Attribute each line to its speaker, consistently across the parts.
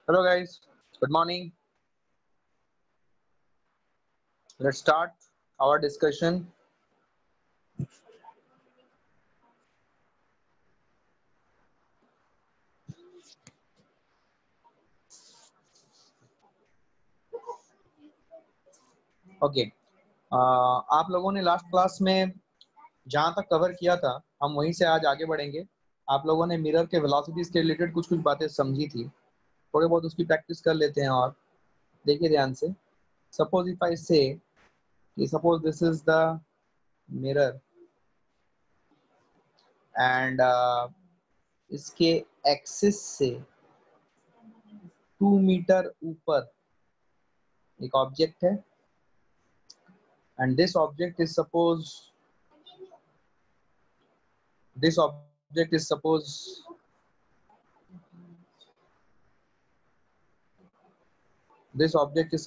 Speaker 1: Hello guys, good morning. Let's start our discussion. Okay आप लोगों ने लास्ट क्लास में जहां तक कवर किया था हम वहीं से आज आगे बढ़ेंगे। आप लोगों ने मिरर के वेलोसिटीज के रिलेटेड कुछ बातें समझी थी, थोड़े बहुत उसकी प्रैक्टिस कर लेते हैं। और देखिए ध्यान से, सपोज इफ आई से suppose this is the mirror and इसके एक्सिस से 2 मीटर ऊपर एक ऑब्जेक्ट है and this object is suppose this object is suppose this object is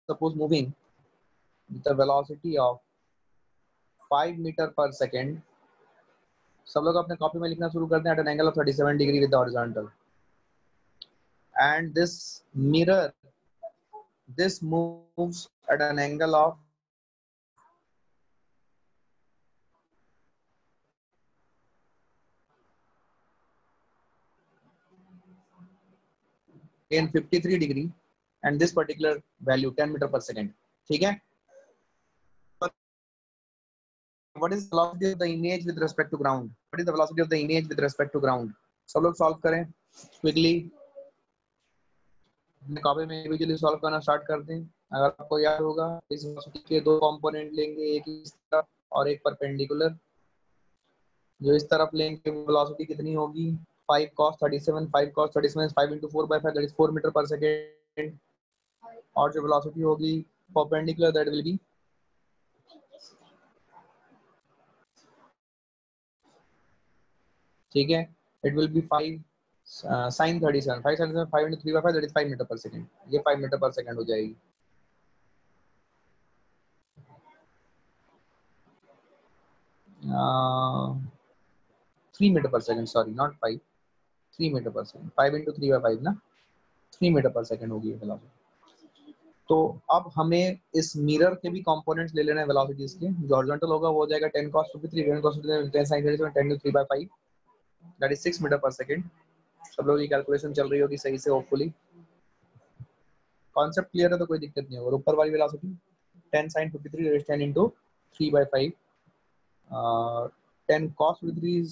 Speaker 1: suppose moving with a velocity of 5 meter per second. सब लोग अपने copy में लिखना शुरू करते हैं at an angle of 37 degree with the horizontal, and this mirror this moves at an angle of in 53 degree and this particular value 10 meter per second. ठीक है? What is the velocity of the image with respect to ground? What is the velocity of the image with respect to ground? सब लोग solve करें quickly, copy में individually solve करना start करते हैं। अगर आपको याद होगा इस वेलोसिटी के दो कंपोनेंट लेंगे, एक इस तरफ और एक परपेंडिकुलर। जो इस तरफ लेंगे वेलोसिटी कितनी होगी 5 cos 37, 5 cos 37 is 5 into 4/5 that is 4 meter per second। और जो वेलोसिटी होगी परपेंडिकुलर दैट विल बी ठीक है, it will B 5 sin 37, 5 37 5 into 3/5 that is 5 meter per second। ये 5 meter per second हो जाएगी। uh, 3 meter per second, sorry not 5, 3 meter per second। 5 into 3/5 ना 3 meter per second होगी velocity. तो अब हमें इस मिरर के भी कंपोनेंट्स ले लेना है वेलोसिटीज के। जो हॉरिजॉन्टल होगा वो हो जाएगा 10 cos 53, 10 cos 10 sin 37, 10 to 3/5 that is 6 metre पर सेकंड। सब लोगों की कैलकुलेशन चल रही होगी सही से, होपफुली कॉन्सेप्ट क्लियर है तो कोई दिक्कत नहीं होगा। और ऊपर वाली velocity 10 sin 53 that is 10 into 3/5, 10 cos 53 is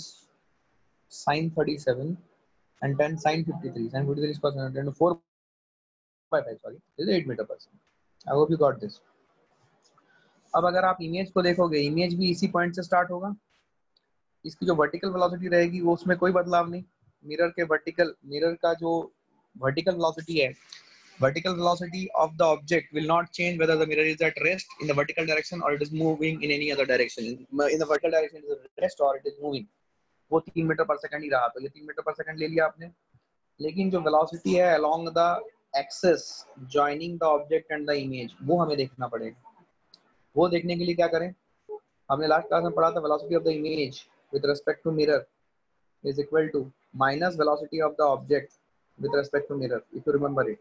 Speaker 1: sin 37 and 10 sin 53, sin 53 is cos 10 to 4/5, sorry this is 8 meter per second। I hope you got this। अब अगर आप इमेज को देखोगे, इमेज भी इसी पॉइंट से स्टार्ट होगा। इसकी जो वर्टिकल वेलोसिटी रहेगी वो उसमें कोई बदलाव नहीं। मिरर का जो वर्टिकल वेलोसिटी है, vertical velocity of the object will not change whether the mirror is at rest in the vertical direction or it is moving in any other direction। in the vertical direction it is at rest or it is moving। वो 3 metre पर second ही रहा, तो ये 3 metre पर second ले लिया आपने। लेकिन जो वेलोसिटी है along the axis joining the object and the image, वो हमें देखना पड़ेगा। वो देखने के लिए क्या करें, हमने लास्ट क्लास में पढ़ा था velocity of the image with respect to mirror is equal to minus velocity of the object with respect to mirror, if you remember it।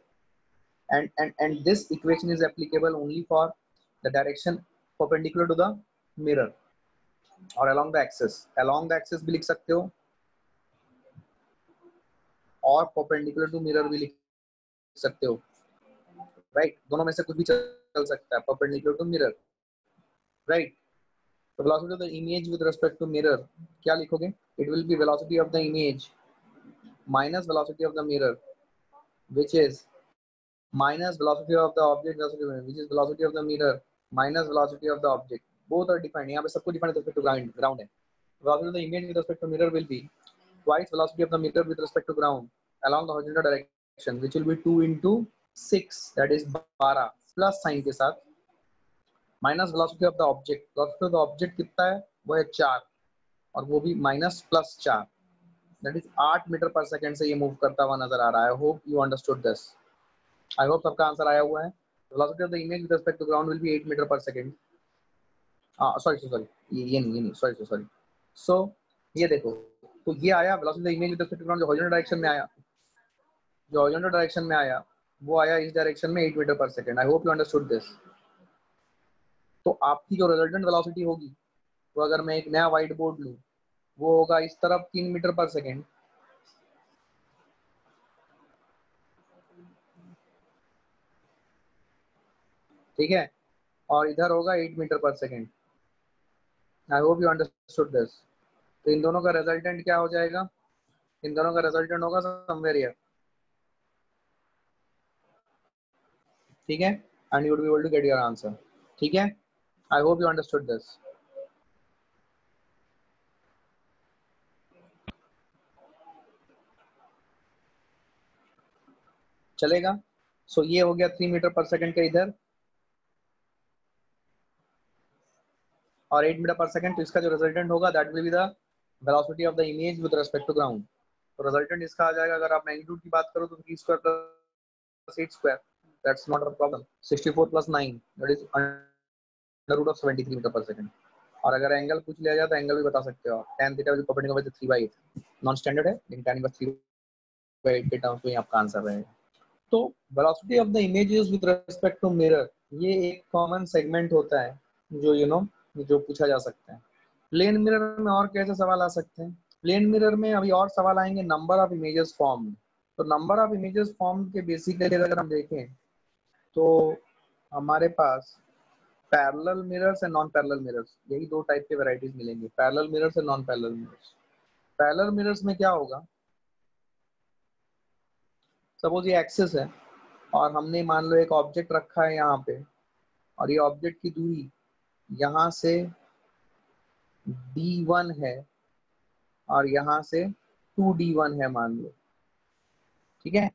Speaker 1: and this equation is applicable only for the direction perpendicular to the mirror or along the axis। along the axis भी लिख सकते हो और perpendicular to mirror भी लिख सकते हो, right? दोनों में से कुछ भी चल सकता है, perpendicular to mirror, right? तो velocity of the image with respect to mirror क्या लिखोगे, it will be velocity of the image minus velocity of the mirror which is minus velocity of the object which is velocity of the mirror minus velocity of the object। both are defined, यहाँ पे सब कुछ defined with respect to ground है। velocity of the image with respect to mirror will be twice velocity of the mirror with respect to ground along the horizontal direction which will be 2 into 6 that is 12 plus sign के साथ minus velocity of the object। velocity of the object कितना है, वो है 4 और वो भी minus plus 4 that is 8 metre पर सेकंड से ये मूव करता हुआ नजर आ रहा है। hope you understood this। I hope सबका आंसर आया हुआ है। velocity of the image with respect to ground will be 8 meter per second। sorry ये नहीं sorry। so ये देखो, तो ये आया velocity of the image with respect to ground जो horizontal direction में आया, जो हॉरिजॉन्टल डायरेक्शन में आया वो आया इस डायरेक्शन में 8 metre per second. I hope you understood this. तो आपकी जो रिजल्टेंट वेलोसिटी होगी वो, अगर मैं एक नया व्हाइट बोर्ड लूँ, वो होगा इस तरफ 3 मीटर पर सेकेंड, ठीक है, और इधर होगा 8 metre per second. I hope you understood this. तो इन दोनों का रिजल्टेंट क्या हो जाएगा? इन दोनों का रिजल्टेंट होगा समवेयर हियर, ठीक है, and you would be able to get your answer, ठीक है। I hope you understood this. चलेगा? सो ये हो गया 3 मीटर पर सेकेंड का इधर और 8 मीटर पर सेकेंड। तो इसका जो रिजल्टेंट होगा that will be the velocity of the image with respect to ground. तो रिजल्टेंट इसका आ जाएगा, अगर आप मैग्नीट्यूड की बात करो तो v square plus 8 square, that's not a problem. 64 plus 9 that is under root of 73 meter per second. और अगर एंगल पूछ लिया जाए तो एंगल भी बता सकते हो, tan theta is perpendicular with 3/8। Non standard है लेकिन tan इनवर्स 3/8 के टर्म्स में आपका आंसर रहेगा। तो velocity of the images with respect to mirror, ये एक कॉमन सेगमेंट होता है जो जो पूछा जा सकता है। प्लेन मिरर में और कैसे सवाल आ सकते हैं? प्लेन मिरर में अभी और सवाल आएंगे नंबर ऑफ इमेजेस फॉर्म। तो नंबर ऑफ इमेजेस फॉर्म के बेसिकली अगर हम देखें तो हमारे पास parallel mirrors and non parallel mirrors, यही दो टाइप के वैरायटीज मिलेंगे, parallel mirrors and non parallel mirrors. Parallel mirrors में क्या होगा, सपोज ये एक्सिस है और हमने मान लो एक ऑब्जेक्ट रखा है यहाँ पे, और ये ऑब्जेक्ट की दूरी यहाँ से d1 है और यहाँ से 2d1 है मान लो, ठीक है।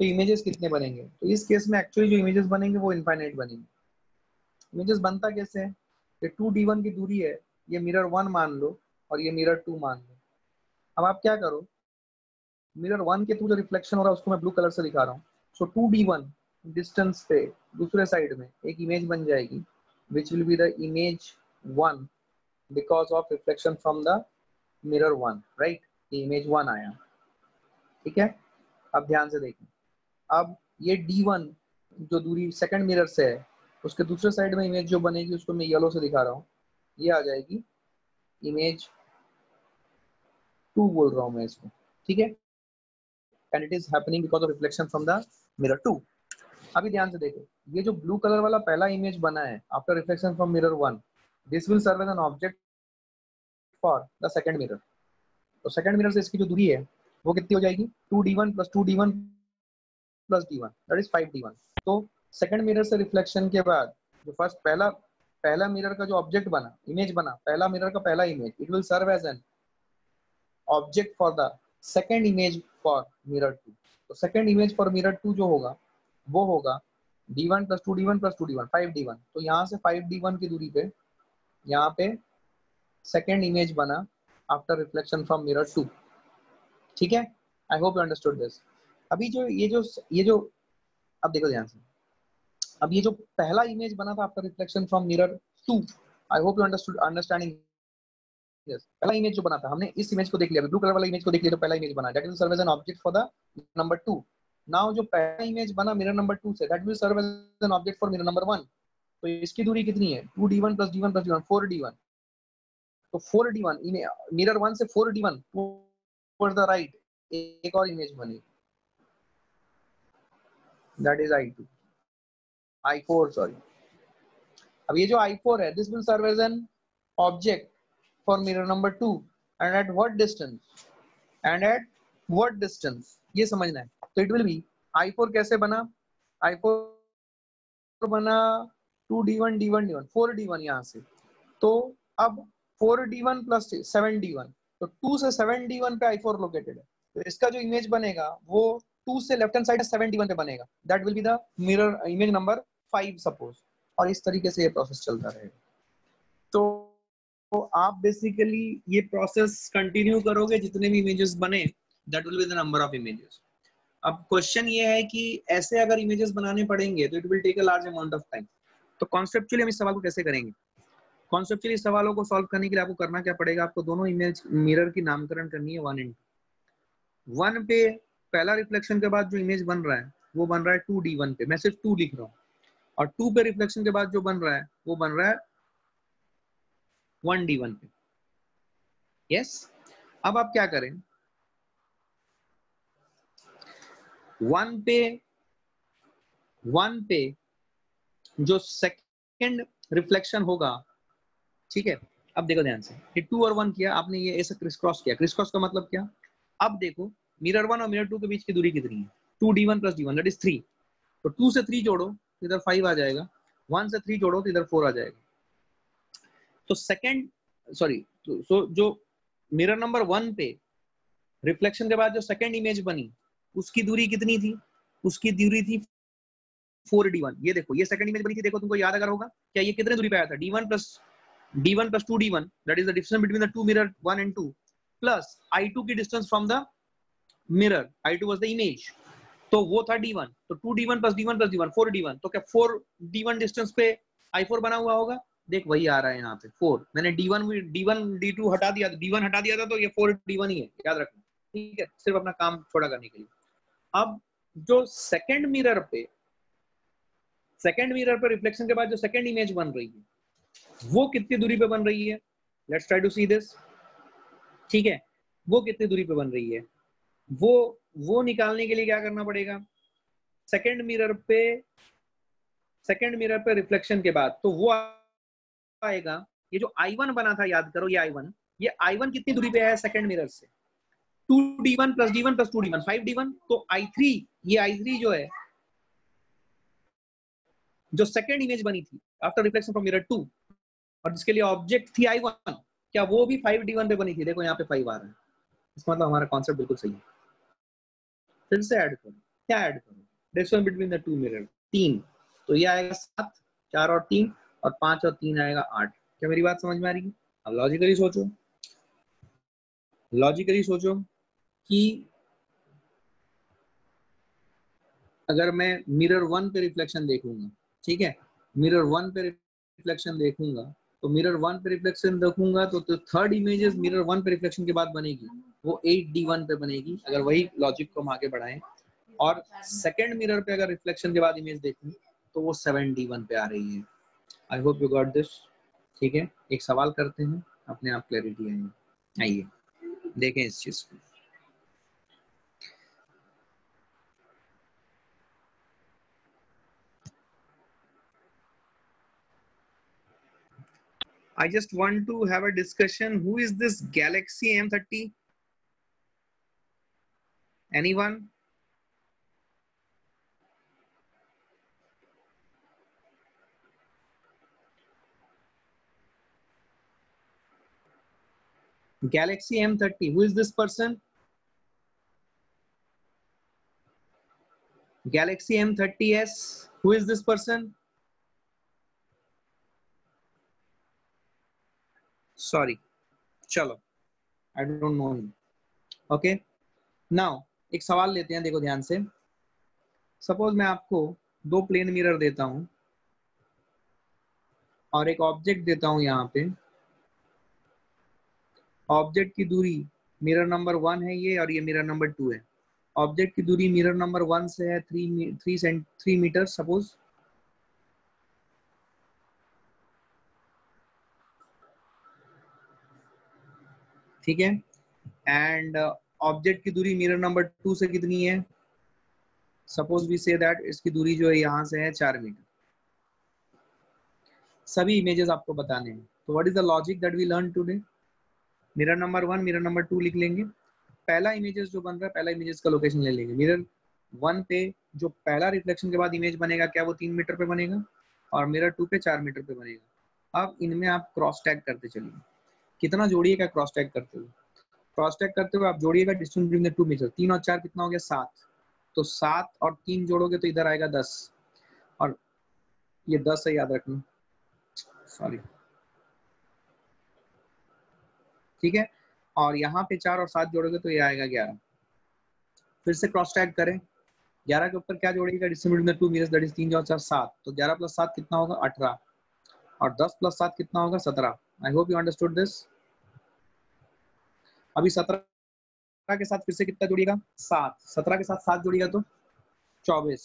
Speaker 1: तो इमेजेस कितने बनेंगे? तो इस केस में एक्चुअली जो इमेजेस बनेंगे वो इनफाइनाइट बनेंगे। इमेजेस बनता कैसे है? ये 2d1 की दूरी है, ये मिरर 1 मान लो और ये मिरर 2 मान लो। अब आप क्या करो, मिरर 1 के थ्रू जो रिफ्लेक्शन हो रहा है उसको मैं ब्लू कलर से दिखा रहा हूँ। सो 2d1 डिस्टेंस पे दूसरे साइड में एक इमेज बन जाएगी which will be the image 1 because of reflection from the mirror 1, right. ये इमेज 1 आया, ठीक है। अब ध्यान से देखें, अब ये d1 जो दूरी सेकंड मिरर से है उसके दूसरे साइड में इमेज जो बनेगी उसको मैं येलो से दिखा रहा हूँ, ये आ जाएगी इमेज 2 बोल रहा हूँ मैं इसको, ठीक है। And it is happening because of reflection from the mirror 2। अभी ध्यान से देखो, ये जो ब्लू कलर वाला पहला इमेज बना है after reflection from mirror 1, this will serve as an object for the second mirror. तो सेकंड मिरर से इसकी जो दूरी है वो कितनी हो जाएगी? 2d1 plus 2d1 plus d1 that is 5d1। तो सेकंड मिरर से रिफ्लेक्शन के बाद जो फर्स्ट पहला मिरर का जो ऑब्जेक्ट बना, इमेज बना, पहला मिरर का पहला image, it will serve as an object for the second image for mirror 2। तो सेकंड इमेज फॉर मिरर 2 जो होगा वो होगा d1 plus 2d1 plus 2d1 5d1। तो यहाँ से 5d1 की दूरी पे यहाँ पे सेकंड इमेज बना आफ्टर रिफ्लेक्शन फ्रॉम मिरर 2, ठीक है। I hope you understood this. अभी जो ये जो अब देखो ध्यान से, अब ये जो पहला इमेज बना था after reflection from mirror 2, I hope you understanding this. पहला इमेज जो बना था, हमने इस इमेज को देख लिया, ब्लू कलर वाला इमेज को देख लिया, जो पहला इमेज बना, that will serve as an object for the number 2। Now जो पहला इमेज बना मिरर नंबर 2 से, that will serve as an object for mirror number 1। तो इसकी दूरी कितनी है? 2d1 plus d1 plus d1 4d1। तो 4d1 मिरर 1 से 4d1 टुवर्ड्स द राइट एक और इमेज बनी, दैट इज i4 सॉरी। अब ये जो i4 है, this will serve as an object for mirror number 2 and at what distance, ये समझना है। तो इट विल बी i4 कैसे बना? i4 बना 2d1 d1 d1 4d1 यहाँ से। तो अब 4d1 प्लस 7d1, तो 2 से 7d1 पे i4 लोकेटेड है। तो इसका जो इमेज बनेगा वो 2 से लेफ्ट हैंड साइड 7d1 पे बनेगा, that will be the mirror image number 5 suppose. और इस तरीके से ये प्रोसेस चलता रहेगा। तो आप बेसिकली ये प्रोसेस कंटिन्यू करोगे, जितने भी इमेजेस बने that will be the number of images. अब क्वेश्चन ये है कि ऐसे अगर इमेजेस बनाने पड़ेंगे तो it will take a large amount of time. तो कॉन्सेप्चुअली हम इस सवाल को कैसे करेंगे? कॉन्सेप्चुअली इस सवालों को सॉल्व करने के लिए आपको करना क्या पड़ेगा? आपको दोनों इमेज मिरर की नामकरण करनी है 1 and 2। 1 पे पहला रिफ्लेक्शन के बाद जो इमेज बन रहा है वो बन रहा है 2D1 पे, मैं सिर्फ 2 लिख रहा हूँ, और 2 पे रिफ्लेक्शन के बाद जो बन रहा है वो बन रहा है 1D1 पे। यस, अब आप क्या करें, 1 पे जो सेकंड रिफ्लेक्शन होगा, ठीक है, अब देखो ध्यान से, ये 2 और 1 किया आपने, ये ऐसे क्रिस क्रॉस किया। क्रिस क्रॉस का मतलब क्या, अब देखो मिरर 1 और मिरर 2 के बीच की दूरी कितनी है, 2D1 + D1 दैट इज 3। तो 2 से 3 जोड़ो तो इधर 5 आ जाएगा, 1 से 3 जोड़ो तो इधर 4 आ जाएगा। तो सेकंड सॉरी सो जो मिरर नंबर 1 पे रिफ्लेक्शन के बाद जो सेकंड इमेज बनी उसकी दूरी कितनी थी, उसकी दूरी थी 4D1। ये देखो, ये सेकंड इमेज बनी थी, देखो तुमको याद अगर होगा क्या, ये कितने दूरी पे आया था, D1 + 2D1 that is the distance between the two mirror 1 and 2 plus I2 की distance from the mirror, I2 was the image, तो वो था D1। तो 2D1 + D1 + D1 4D1, तो क्या 4D1 डिस्टेंस पे I4 बना हुआ होगा, देख वही आ रहा है यहाँ पे 4। मैंने D1 D2 हटा दिया, D1 हटा दिया था, तो ये 4D1 ही है, याद रखना, ठीक है, सिर्फ अपना काम छोड़ा करने के लिए। अब जो सेकंड मिरर पे रिफ्लेक्शन के बाद जो सेकंड इमेज बन रही है वो कितनी दूरी पे बन रही है, let's try to see this, ठीक है, वो कितनी दूरी पे बन रही है, वो निकालने के लिए क्या करना पड़ेगा, सेकंड मिरर पे रिफ्लेक्शन के बाद तो वो आएगा, ये जो I1 बना था याद करो, ये I1 कितनी दूरी पे है सेकंड मिरर से, 2D1 + D1 + 2D1 5D1। तो I3, ये I3 जो है, जो सेकंड इमेज बनी थी आफ्टर रिफ्लेक्शन फ्रॉम मिरर 2 और जिसके लिए ऑब्जेक्ट थी I1, क्या वो भी 5D1 पे बनी थी, देखो यहाँ पे 5 आ रहा है, इसका मतलब हमारा कॉन्सेप्ट बिल्कुल सही है। फिर से ऐड करो, क्या ऐड करो, distance between the two mirror 3, तो ये आएगा 7, 4 और 3, और 5 और 3 आएगा 8। क्या मेरी बात समझ में आ रही है? अब लॉजिकली सोचो कि अगर मैं मिरर 1 पे रिफ्लेक्शन देखूंगा, ठीक है, मिरर 1 पे रिफ्लेक्शन देखूंगा, तो मिरर 1 पे रिफ्लेक्शन देखूंगा तो थर्ड इमेजेस मिरर 1 पे रिफ्लेक्शन के बाद बनेगी वो 8D1 पे बनेगी, अगर वही लॉजिक को हम आगे बढ़ाएं। और सेकंड मिरर पे अगर रिफ्लेक्शन के बाद इमेज देखूं तो वो 7D1 पे आ रही है। I hope you got this, ठीक है। एक सवाल करते हैं, अपने आप क्लैरिटी आएगी। आइए देखें इस चीज को। I just want to have a discussion. Who is this Galaxy M30? Anyone? Galaxy M30. Who is this person? Galaxy M30s. Who is this person? Sorry. चलो. I don't know him. Okay. Now एक सवाल लेते हैं, देखो ध्यान से। Suppose मैं आपको दो प्लेन मिरर देता हूं और एक ऑब्जेक्ट देता हूं यहाँ पे। ऑब्जेक्ट की दूरी मिरर नंबर 1 है ये, और ये मिरर नंबर 2 है। ऑब्जेक्ट की दूरी मिरर नंबर 1 से है 3 मीटर सपोज, ठीक है। एंड ऑब्जेक्ट की दूरी मिरर नंबर 2 से कितनी है, सपोज वी से दैट इसकी दूरी जो है यहाँ से है 4 मीटर। सभी इमेजेस आपको बताने हैं। तो what is the logic that we learn today, mirror number 1 mirror number 2 लिख लेंगे। पहला इमेजेस जो बन रहा है, पहला इमेजेस का लोकेशन ले लेंगे। मिरर 1 पे जो पहला रिफ्लेक्शन के बाद इमेज बनेगा, क्या वो 3 मीटर पे बनेगा, और मिरर 2 पे 4 मीटर पे बनेगा। अब इनमें आप क्रॉस टैग करते चलिए, कितना जोड़िएगा क्रॉस टैग करते हुए, क्रॉस टैग करते हुए आप जोड़िएगा डिस्टेंस बिटवीन द 2 मीटर। 3 और 4 कितना हो गया, 7। तो 7 और 3 जोड़ोगे तो इधर आएगा 10, और ये 10 है, याद रखना, सॉरी, ठीक है। और यहाँ पे 4 और 7 जोड़ोगे तो ये आएगा 11। फिर से क्रॉस टैग करें, 11 के ऊपर क्या जोड़ेगा, distance between the 2 meters that is 3 और 4 7। तो 11 + 7 कितना होगा, 18, और 10 + 7 कितना होगा, 17। आई होप यू अंडरस्टूड दिस। अभी 17 के साथ फिर से कितना जोड़िएगा 7, 17 के साथ 7 जोड़िएगा तो 24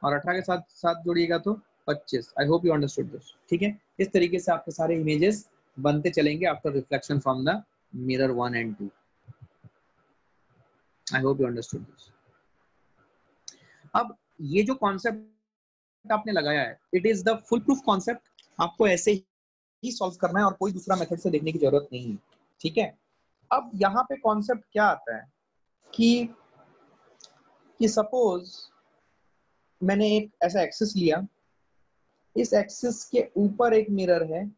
Speaker 1: और 18 के साथ 7 जोड़िएगा तो 25। आई होप यू अंडरस्टूड दिस। ठीक है, इस तरीके से आपके सारे इमेजेस बनते चलेंगे after reflection from the mirror 1 and 2। I hope you understood this. अब ये जो कॉन्सेप्ट आपने लगाया है, it is the full proof concept. आपको ऐसे ही सॉल्व करना है और कोई दूसरा मेथड से देखने की जरूरत नहीं है। ठीक है, अब यहाँ पे कॉन्सेप्ट क्या आता है कि सपोज मैंने एक ऐसा एक्सिस लिया, इस एक्सिस के ऊपर एक मिरर है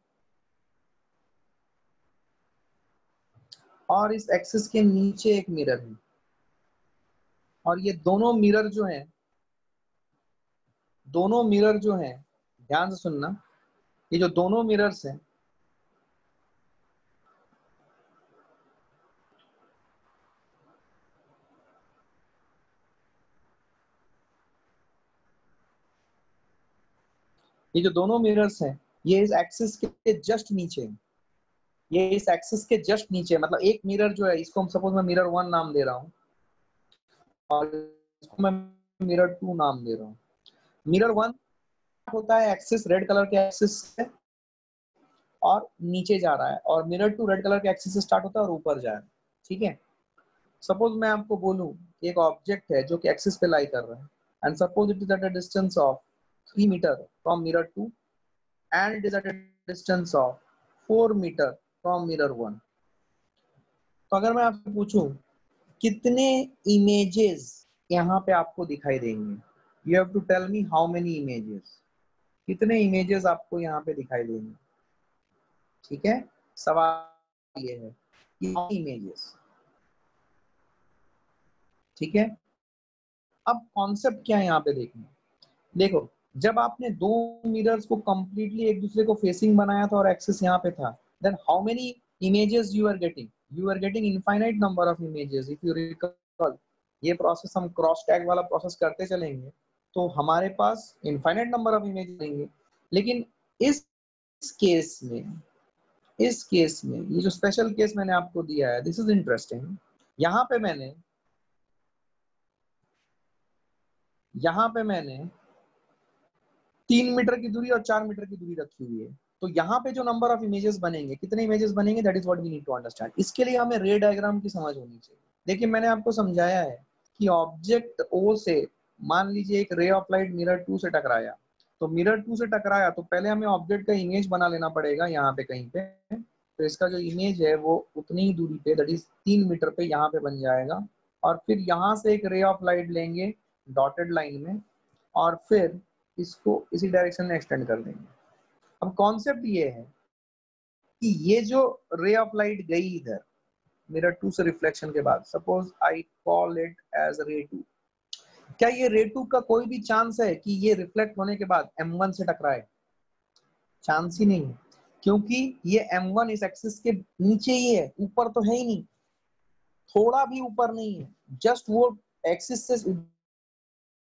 Speaker 1: और इस एक्सिस के नीचे एक मिरर है, और ये दोनों मिरर जो हैं ध्यान से सुनना, ये जो दोनों मिरर्स हैं ये जो दोनों मिरर्स हैं ये इस एक्सिस के जस्ट नीचे है। ये इस एक्सिस के जस्ट नीचे, मतलब एक मिरर जो है इसको हम सपोज मैं मिरर 1 नाम दे रहा हूँ और इसको मैं मिरर 2 नाम दे रहा हूँ। मिरर 1 होता है एक्सिस रेड कलर के एक्सिस से और नीचे जा रहा है, और मिरर 2 रेड कलर के एक्सिस से स्टार्ट होता है और ऊपर जा रहा है। ठीक है, सपोज मैं आपको बोलूं कि एक ऑब्जेक्ट है जो कि एक्सिस पे लाई कर रहा है, and suppose it is at a distance of 3 meter from mirror 2 and it is at a distance of 4 meter from mirror 1। तो अगर मैं आपसे पूछूं कितने इमेजेस यहाँ पे आपको दिखाई देंगे, you have to tell me how many images, कितने इमेजेस आपको यहाँ पे दिखाई देंगे। ठीक है, सवाल ये है कि हाउ इमेजेस। ठीक है, अब कॉन्सेप्ट क्या है यहाँ पे देखना। देखो, जब आपने दो मिरर्स को कंप्लीटली एक दूसरे को फेसिंग बनाया था और एक्सिस यहाँ पे था, then how many images you are getting, you are getting infinite number of images. If you recall, ये प्रोसेस हम क्रॉस टैग वाला प्रोसेस करते चलेंगे तो हमारे पास इनफाइनाइट नंबर ऑफ इमेज आएंगे। लेकिन इस केस में ये जो स्पेशल केस मैंने आपको दिया है, दिस इज इंटरेस्टिंग। यहाँ पे मैंने 3 मीटर की दूरी और 4 मीटर की दूरी रखी हुई है। तो यहाँ पे जो नंबर ऑफ इमेजेस बनेंगे, कितने इमेजेस बनेंगे, that is what we need to understand. इसके लिए हमें रे डायग्राम की समझ होनी चाहिए। देखिए, मैंने आपको समझाया है कि ऑब्जेक्ट ओ से, मान लीजिए एक रे ऑफ लाइट मिरर 2 से टकराया, तो मिरर 2 से टकराया तो पहले हमें ऑब्जेक्ट का इमेज बना लेना पड़ेगा यहाँ पे कहीं पे। तो इसका जो इमेज है वो उतनी ही दूरी पे, दैट इज 3 मीटर पे यहाँ पे बन जाएगा। और फिर यहाँ से एक रे ऑफ लाइट लेंगे डॉटेड लाइन में और फिर इसको इसी डायरेक्शन में एक्सटेंड कर देंगे। अब कॉन्सेप्ट ये है कि ये जो रे ऑफ लाइट गई इधर मिरर 2 से रिफ्लेक्शन के बाद, suppose I call it as ray 2, क्या ये रे 2 का कोई भी चांस है कि ये रिफ्लेक्ट होने के बाद M1 से टकराए? चांस ही नहीं है, क्योंकि ये M1 इस एक्सिस के नीचे ही है, ऊपर तो है ही नहीं, थोड़ा भी ऊपर नहीं है। जस्ट वो एक्सिस से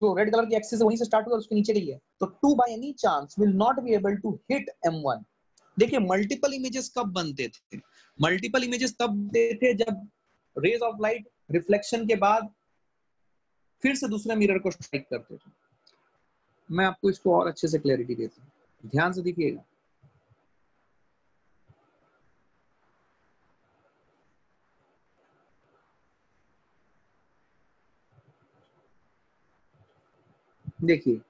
Speaker 1: जो रेड कलर की एक्सिस है वहीं से स्टार्ट हुआ और उसके नीचे गई है। तो 2 by any chance will not be able to hit M1। देखिए, मल्टीपल इमेजेस कब बनते थे? मल्टीपल इमेजेस तब बनते थे जब रेज ऑफ लाइट रिफ्लेक्शन के बाद फिर से दूसरे मिरर को स्ट्राइक करते थे। मैं आपको इसको और अच्छे से क्लैरिटी देता हूँ, ध्यान से देखिएगा। देखिए,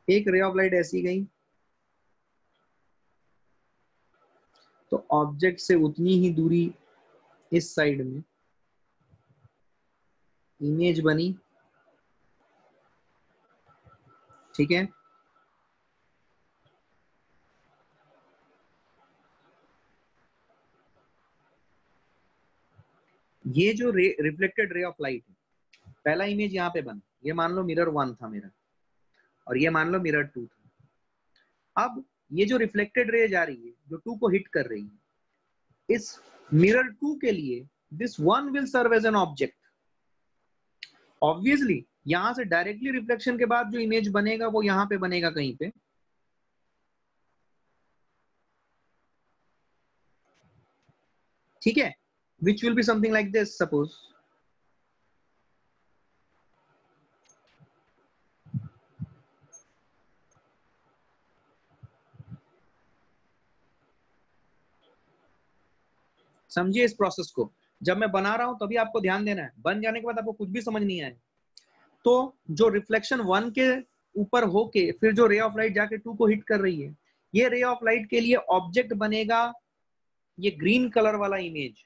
Speaker 1: एक रे ऑफ लाइट ऐसी गई तो ऑब्जेक्ट से उतनी ही दूरी इस साइड में इमेज बनी। ठीक है, ये जो रिफ्लेक्टेड रे ऑफ लाइट है, पहला इमेज यहाँ पे बना, ये मान लो मिरर 1 था मेरा और ये मान लो मिरर 2 था। अब ये जो रिफ्लेक्टेड रे जा रही है, जो 2 को हिट कर रही है, इस मिरर 2 के लिए this 1 will serve as an object. Obviously यहां से डायरेक्टली रिफ्लेक्शन के बाद जो इमेज बनेगा वो यहां पे बनेगा कहीं पे। ठीक है, which will be something like this, suppose. समझिए इस प्रोसेस को, जब मैं बना रहा हूं तभी आपको ध्यान देना है, बन जाने के बाद आपको कुछ भी समझ नहीं आए तो जो रिफ्लेक्शन 1 के ऊपर होके फिर जो रे ऑफ लाइट जाके 2 को हिट कर रही है, ये रे ऑफ लाइट के लिए ऑब्जेक्ट बनेगा ये ग्रीन कलर वाला इमेज।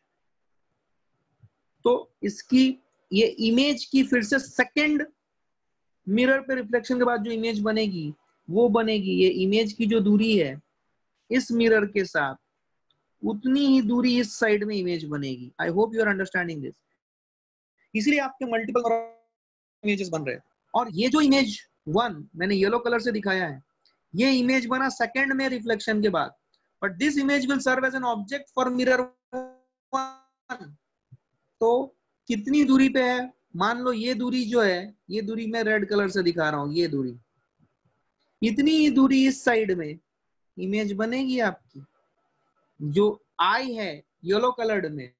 Speaker 1: तो इसकी ये इमेज की फिर से सेकंड मिरर पे रिफ्लेक्शन के बाद जो इमेज बनेगी वो बनेगी, ये इमेज की जो दूरी है इस मिरर के साथ उतनी ही दूरी इस साइड में इमेज बनेगी। I hope you are understanding this. इसलिए आपके मल्टीपल इमेजेस बन रहे हैं। और ये जो इमेज 1 मैंने येलो कलर से दिखाया है, ये इमेज बना सेकंड में रिफ्लेक्शन के बाद, but this image will serve as an object for mirror 1। तो कितनी दूरी पे है, मान लो ये दूरी जो है, ये दूरी मैं रेड कलर से दिखा रहा हूं, ये दूरी, इतनी ही दूरी इस साइड में इमेज बनेगी आपकी, जो आई है येलो कलर्ड में,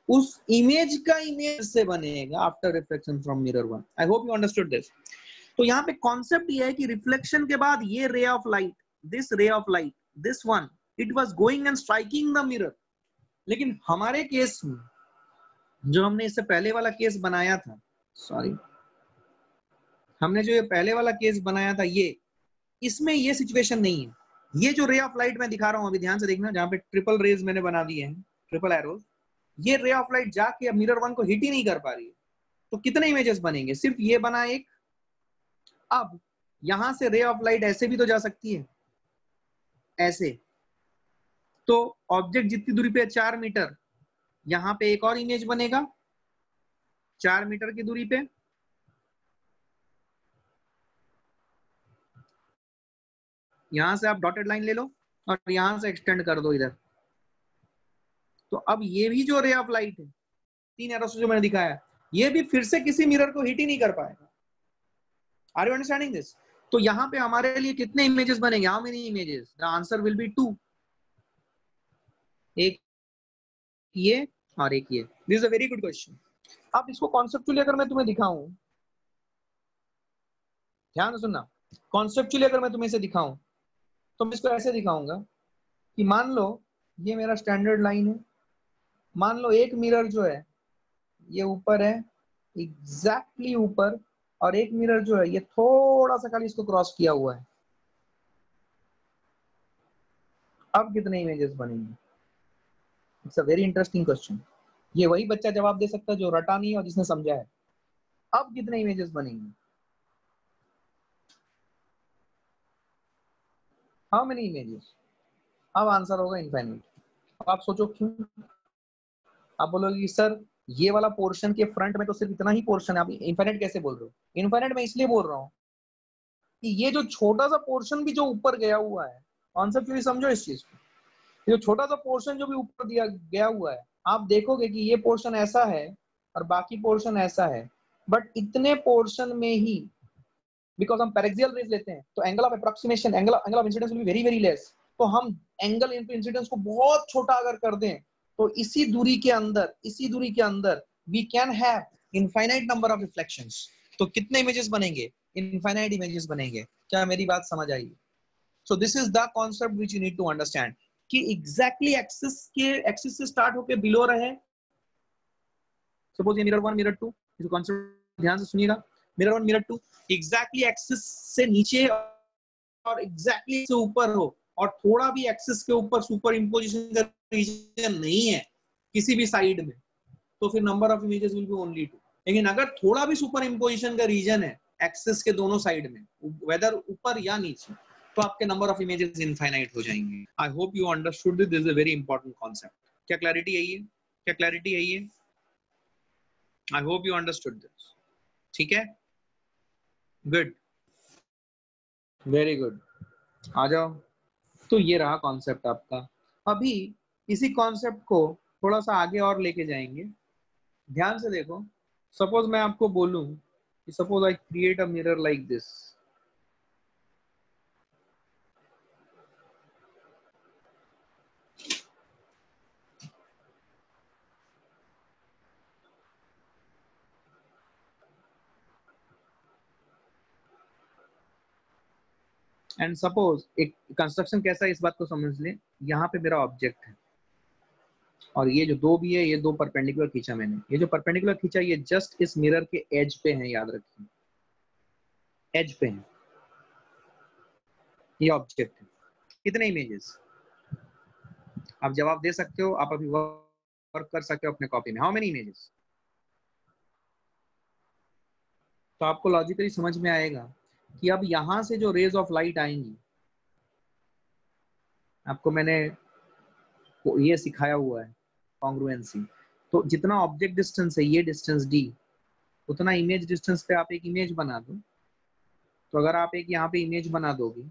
Speaker 1: उस इमेज का इमेज से बनेगा after reflection from mirror 1। I hope you understood this. तो यहाँ पे कॉन्सेप्ट ये है कि रिफ्लेक्शन के बाद ये ray of light, this ray of light, this one, it was going and striking the mirror. लेकिन हमारे केस में जो हमने इससे पहले वाला केस बनाया था, सॉरी, हमने जो ये पहले वाला केस बनाया था, ये इसमें ये सिचुएशन नहीं है। ये जो रे ऑफ लाइट मैं दिखा रहा हूं अभी ध्यान से देखना, जहां पे ट्रिपल रेज मैंने बना दिए हैं, ट्रिपल एरोज, ये रे ऑफ लाइट जाके मिरर 1 को हिट ही नहीं कर पा रही है। तो कितने इमेजेस बनेंगे, सिर्फ ये बना एक। अब यहां से रे ऑफ लाइट ऐसे भी तो जा सकती है, ऐसे। तो ऑब्जेक्ट जितनी दूरी पे है 4 मीटर, यहां पे एक और इमेज बनेगा 4 मीटर की दूरी पे। यहां से आप डॉटेड लाइन ले लो और यहां से एक्सटेंड कर दो इधर। तो अब ये भी जो रे ऑफ लाइट है 3 एरोस जो मैंने दिखाया, ये भी फिर से किसी मिरर को हिट ही नहीं कर पाएगा। Are you understanding this? तो यहाँ पे हमारे लिए कितने इमेजेस बनेंगे, how many images? The answer will be 2। एक ये और एक ये। This is a very good question. अब इसको कॉन्सेप्चुअली अगर मैं तुम्हें दिखाऊं, ध्यान से सुनना, कॉन्सेप्चुअली अगर मैं तुम्हें इसे दिखाऊं तो मैं इसको ऐसे दिखाऊंगा कि मान लो ये मेरा स्टैंडर्ड लाइन है, मान लो एक मिरर जो है ये ऊपर है, एग्जैक्टली ऊपर, और एक मिरर जो है ये थोड़ा सा खाली इसको क्रॉस किया हुआ है। अब कितने इमेजेस बनेंगे? It's a very interesting question. ये वही बच्चा जवाब दे सकता है जो रटा नहीं है और जिसने समझा है। अब कितने इमेजेस बनेंगे? How many images? अब आंसर होगा इनफाइनाइट। अब आप सोचो क्यों? आप बोलोगे कि सर ये वाला पोर्शन के फ्रंट में तो सिर्फ इतना ही पोर्शन है, आप इनफाइनाइट कैसे बोल रहे हो? इनफाइनाइट मैं इसलिए बोल रहा हूँ कि ये जो छोटा सा पोर्शन भी जो ऊपर गया हुआ है, कॉन्सेप्चुअली समझो इस चीज को, ये जो छोटा सा पोर्शन जो भी ऊपर दिया गया हुआ है, आप देखोगे कि ये पोर्शन ऐसा है और बाकी पोर्शन ऐसा है, बट इतने पोर्शन में ही, बिकॉज हम पैरेक्सियल रेज लेते हैं तो angle of approximation, angle of incidence will be very very less. तो हम एंगल इनटू इंसिडेंस को बहुत छोटा अगर कर दें तो इसी दूरी के अंदर, इसी दूरी के अंदर we can have infinite number of reflections. तो कितने इमेजेस बनेंगे? इनफाइनाइट इमेजेस बनेंगे। क्या मेरी बात समझ आई? So this is the concept which you need to understand कि एग्जैक्टली एक्सिस से स्टार्ट होके बिलो रहे। सपोज ये मिरर 1 मिरर 2, इस कॉन्सेप्ट ध्यान से सुनिएगा। मिरर 1 मिरर 2 एग्जैक्टली एक्सिस से नीचे और एग्जैक्टली से ऊपर हो, और थोड़ा भी एक्सिस के ऊपर सुपर इम्पोजिशन का रीजन नहीं है किसी भी साइड में, तो फिर number of images will be only 2। लेकिन अगर थोड़ा भी सुपर इम्पोजिशन का रीजन है एक्सिस के दोनों साइड में, वेदर ऊपर या नीचे, तो आपके नंबर ऑफ इमेजेस इनफाइनाइट हो जाएंगे। आई hope you understood this is a very important concept. क्या क्लैरिटी आई है? क्या क्लैरिटी आई है? I hope you understood this. ठीक है, गुड, वेरी गुड। आ जाओ। तो ये रहा कॉन्सेप्ट आपका। अभी इसी कॉन्सेप्ट को थोड़ा सा आगे और लेके जाएंगे। ध्यान से देखो, सपोज मैं आपको बोलूं कि suppose I create a mirror like this, and suppose एक कंस्ट्रक्शन कैसा है इस बात को समझ ले, यहाँ पे मेरा ऑब्जेक्ट है और ये जो दो भी है, ये दो परपेंडिकुलर खींचा मैंने, ये जो परपेंडिकुलर खींचा ये जस्ट इस मिरर के एज पे है, याद रखिए एज पे है, ये ऑब्जेक्ट है। कितने इमेजेस? आप जवाब दे सकते हो, आप अभी वर्क कर सकते हो अपने कॉपी में। How many images? तो आपको लॉजिकली समझ में आएगा कि अब यहां से जो रेज ऑफ लाइट आएंगी, आपको मैंने ये सिखाया हुआ है कॉन्ग्रुएंसी, तो जितना ऑब्जेक्ट डिस्टेंस है ये डिस्टेंस डी, उतना इमेज डिस्टेंस पे आप एक इमेज बना दो। तो अगर आप एक यहाँ पे इमेज बना दोगे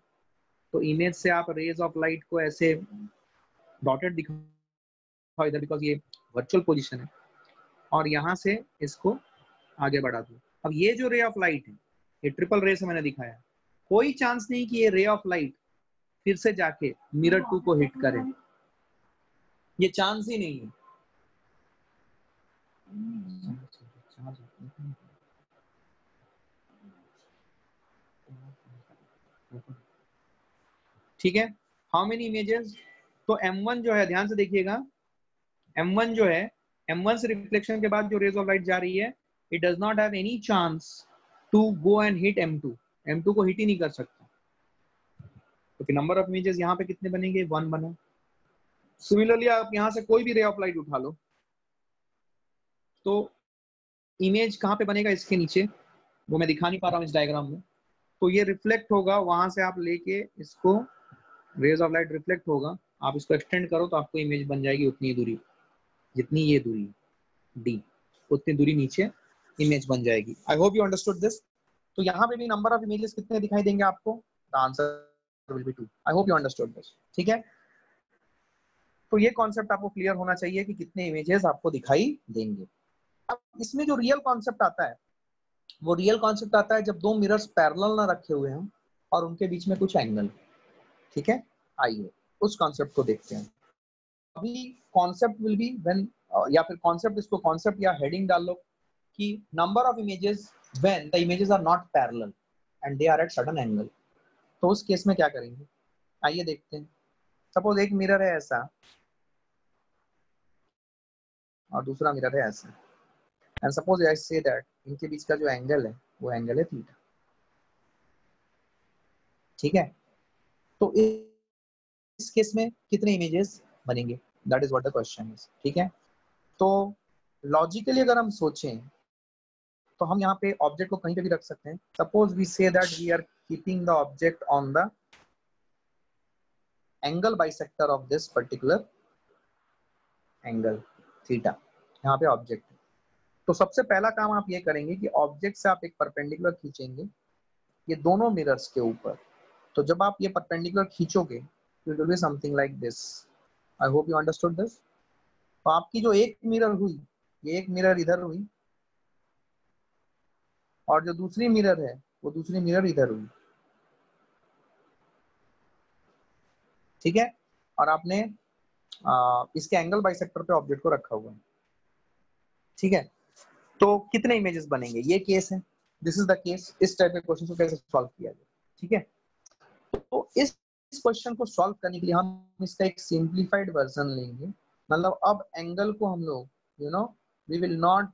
Speaker 1: तो इमेज से आप रेज ऑफ लाइट को ऐसे डॉटेड दिखाओ इधर, बिकॉज ये वर्चुअल पोजीशन है, और यहाँ से इसको आगे बढ़ा दो। अब ये जो रे ऑफ लाइट है, ये ट्रिपल रे से मैंने दिखाया, कोई चांस नहीं कि ये रे ऑफ लाइट फिर से जाके मिरर 2 को हिट करे, ये चांस ही नहीं है। ठीक है, हाउ मेनी इमेजेस? तो M1 जो है, ध्यान से देखिएगा, M1 जो है, M1 से रिफ्लेक्शन के बाद जो रेज ऑफ लाइट जा रही है, it does not have any chance to go and hit M2, M2 को हिट ही नहीं कर सकता, क्योंकि नंबर ऑफ इमेजेस यहाँ पे कितने बनेंगे? 1 बना। सिमिलरली आप यहाँ से कोई भी रे ऑफ लाइट उठा लो, तो इमेज कहाँ पे बनेगा? इसके नीचे, वो मैं दिखा नहीं पा रहा हूँ इस डायग्राम में। तो ये रिफ्लेक्ट होगा, वहां से आप लेके इसको, रेज ऑफ लाइट रिफ्लेक्ट होगा, आप इसको एक्सटेंड करो तो आपको इमेज बन जाएगी उतनी दूरी, जितनी ये दूरी डी, उतनी दूरी नीचे इमेज बन जाएगी। I hope you understood this. तो यहाँ पे भी नंबर ऑफ इमेजेस कितने दिखाई देंगे आपको? The answer will be 2। I hope you understood this. ठीक है, तो ये कॉन्सेप्ट आपको क्लियर होना चाहिए कि कितने इमेजेस आपको दिखाई देंगे। अब इसमें जो रियल कॉन्सेप्ट आता है, वो रियल कॉन्सेप्ट आता है जब दो मिरर्स पैरेलल ना रखे हुए हैं और उनके बीच में कुछ एंगल। ठीक है, आइए उस कॉन्सेप्ट को देखते हैं। अभी कॉन्सेप्ट विल बी व्हेन, या फिर कॉन्सेप्ट, इसको कॉन्सेप्ट या हेडिंग डाल लो कि number of images when the images are not parallel and they are at certain angle. तो उस केस में क्या करेंगे, आइए देखते हैं। सपोज एक मिरर है ऐसा और दूसरा मिरर है ऐसा, and suppose I say that इनके बीच का जो एंगल है वो एंगल है थीटा। ठीक है, तो इस केस में कितने इमेजेस बनेंगे? That is what the question is. ठीक है, तो लॉजिकली अगर हम सोचें तो हम यहाँ पे ऑब्जेक्ट को कहीं पे भी रख सकते हैं। Suppose we say that we are keeping the object on the angle bisector of this particular angle theta, यहाँ पे ऑब्जेक्ट है। तो सबसे पहला काम आप ये करेंगे कि ऑब्जेक्ट से आप एक परपेंडिकुलर खींचेंगे ये दोनों मिरर्स के ऊपर। तो जब आप ये परपेंडिकुलर खींचोगे it will be something like this. I hope you understood this. तो आपकी जो एक मिरर हुई, ये एक मिरर इधर हुई, और जो दूसरी मिरर है वो दूसरी मिरर इधर हुई। ठीक है, और आपने इसके एंगल बाइसेक्टर पे ऑब्जेक्ट को रखा हुआ है। ठीक है, तो कितने इमेजेस बनेंगे? ये केस है, दिस इज द केस। इस टाइप के क्वेश्चन को कैसे सॉल्व किया जाए? ठीक है, तो इस क्वेश्चन को सॉल्व करने के लिए हम इसका एक सिंप्लीफाइड वर्जन लेंगे। मतलब अब एंगल को हम लोग, you know, we will not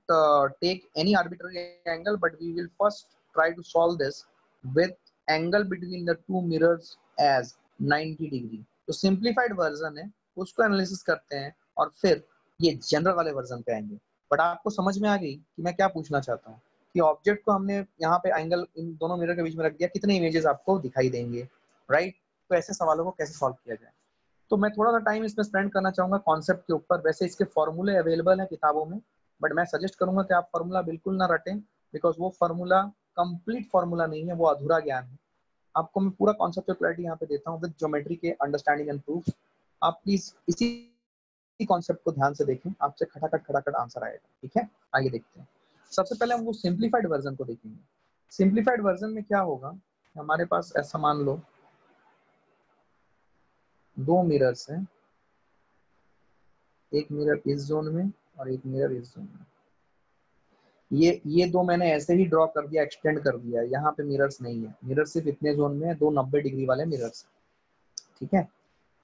Speaker 1: take any arbitrary angle, but we will first try to solve this with angle between the two mirrors as 90 degree. तो सिंप्लीफाइड वर्जन है, उसको एनालिसिस करते हैं और फिर ये जनरल वाले वर्जन पे आएंगे। बट आपको समझ में आ गई कि मैं क्या पूछना चाहता हूँ, कि ऑब्जेक्ट को हमने यहाँ पे एंगल इन दोनों मिरर के बीच में रख दिया, कितने इमेजेस आपको दिखाई देंगे, राइट? तो ऐसे सवालों को कैसे सॉल्व किया जाए, तो मैं थोड़ा सा टाइम इसमें स्पेंड करना चाहूंगा कॉन्सेप्ट के ऊपर। वैसे इसके फॉर्मूले अवेलेबल हैं किताबों में, बट मैं सजेस्ट करूंगा कि आप फॉर्मूला बिल्कुल ना रटें, बिकॉज वो फॉर्मूला कंप्लीट फॉर्मूला नहीं है, वो अधूरा ज्ञान है। आपको मैं पूरा कॉन्सेप्ट क्लैरिटी यहाँ पे देता हूँ विद ज्योमेट्री के अंडरस्टैंडिंग एंड प्रूफ। आप प्लीज इसी कॉन्सेप्ट को ध्यान से देखें, आपसे खटाखट खटाखट आंसर आएगा। ठीक है, आइए देखते हैं। सबसे पहले हम वो सिंप्लीफाइड वर्जन को देखेंगे। सिंप्लीफाइड वर्जन में क्या होगा, हमारे पास ऐसा मान लो दो मिरर्स हैं, एक मिरर इस जोन में और एक मिरर इस जोन में। ये दो मैंने ऐसे ही ड्रॉ कर दिया, एक्सटेंड कर दिया, यहाँ पे मिरर्स नहीं है, मिरर सिर्फ इतने जोन में है, दो 90 डिग्री वाले मिरर्स, ठीक है।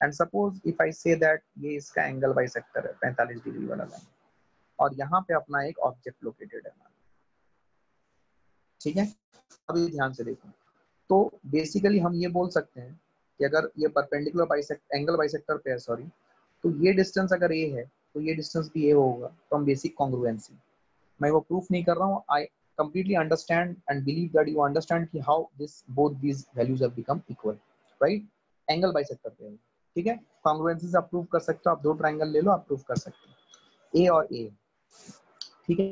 Speaker 1: And suppose if I say that ये इसका एंगल बाइसेक्टर है 45 डिग्री वाला लाइन, और यहाँ पे अपना एक ऑब्जेक्ट लोकेटेड है, ठीक है। अभी ध्यान से देखो, तो बेसिकली हम ये बोल सकते हैं कि अगर ये परपेंडिकुलर बाइसेक्ट एंगल बाइसेक्टर पे है, सॉरी, तो ये डिस्टेंस अगर ए है तो ये डिस्टेंस भी ए होगा फ्रॉम बेसिक कॉन्ग्रुएंसी। मैं वो प्रूफ नहीं कर रहा हूँ, आई completely understand and believe that you understand कि how this both these values have become equal, right? Angle bisector पे है, ठीक है। कॉन्ग्रुएंसी से आप प्रूव कर सकते हो, आप दो ट्रायंगल ले लो, आप प्रूव कर सकते हो, ए और ए, ठीक है।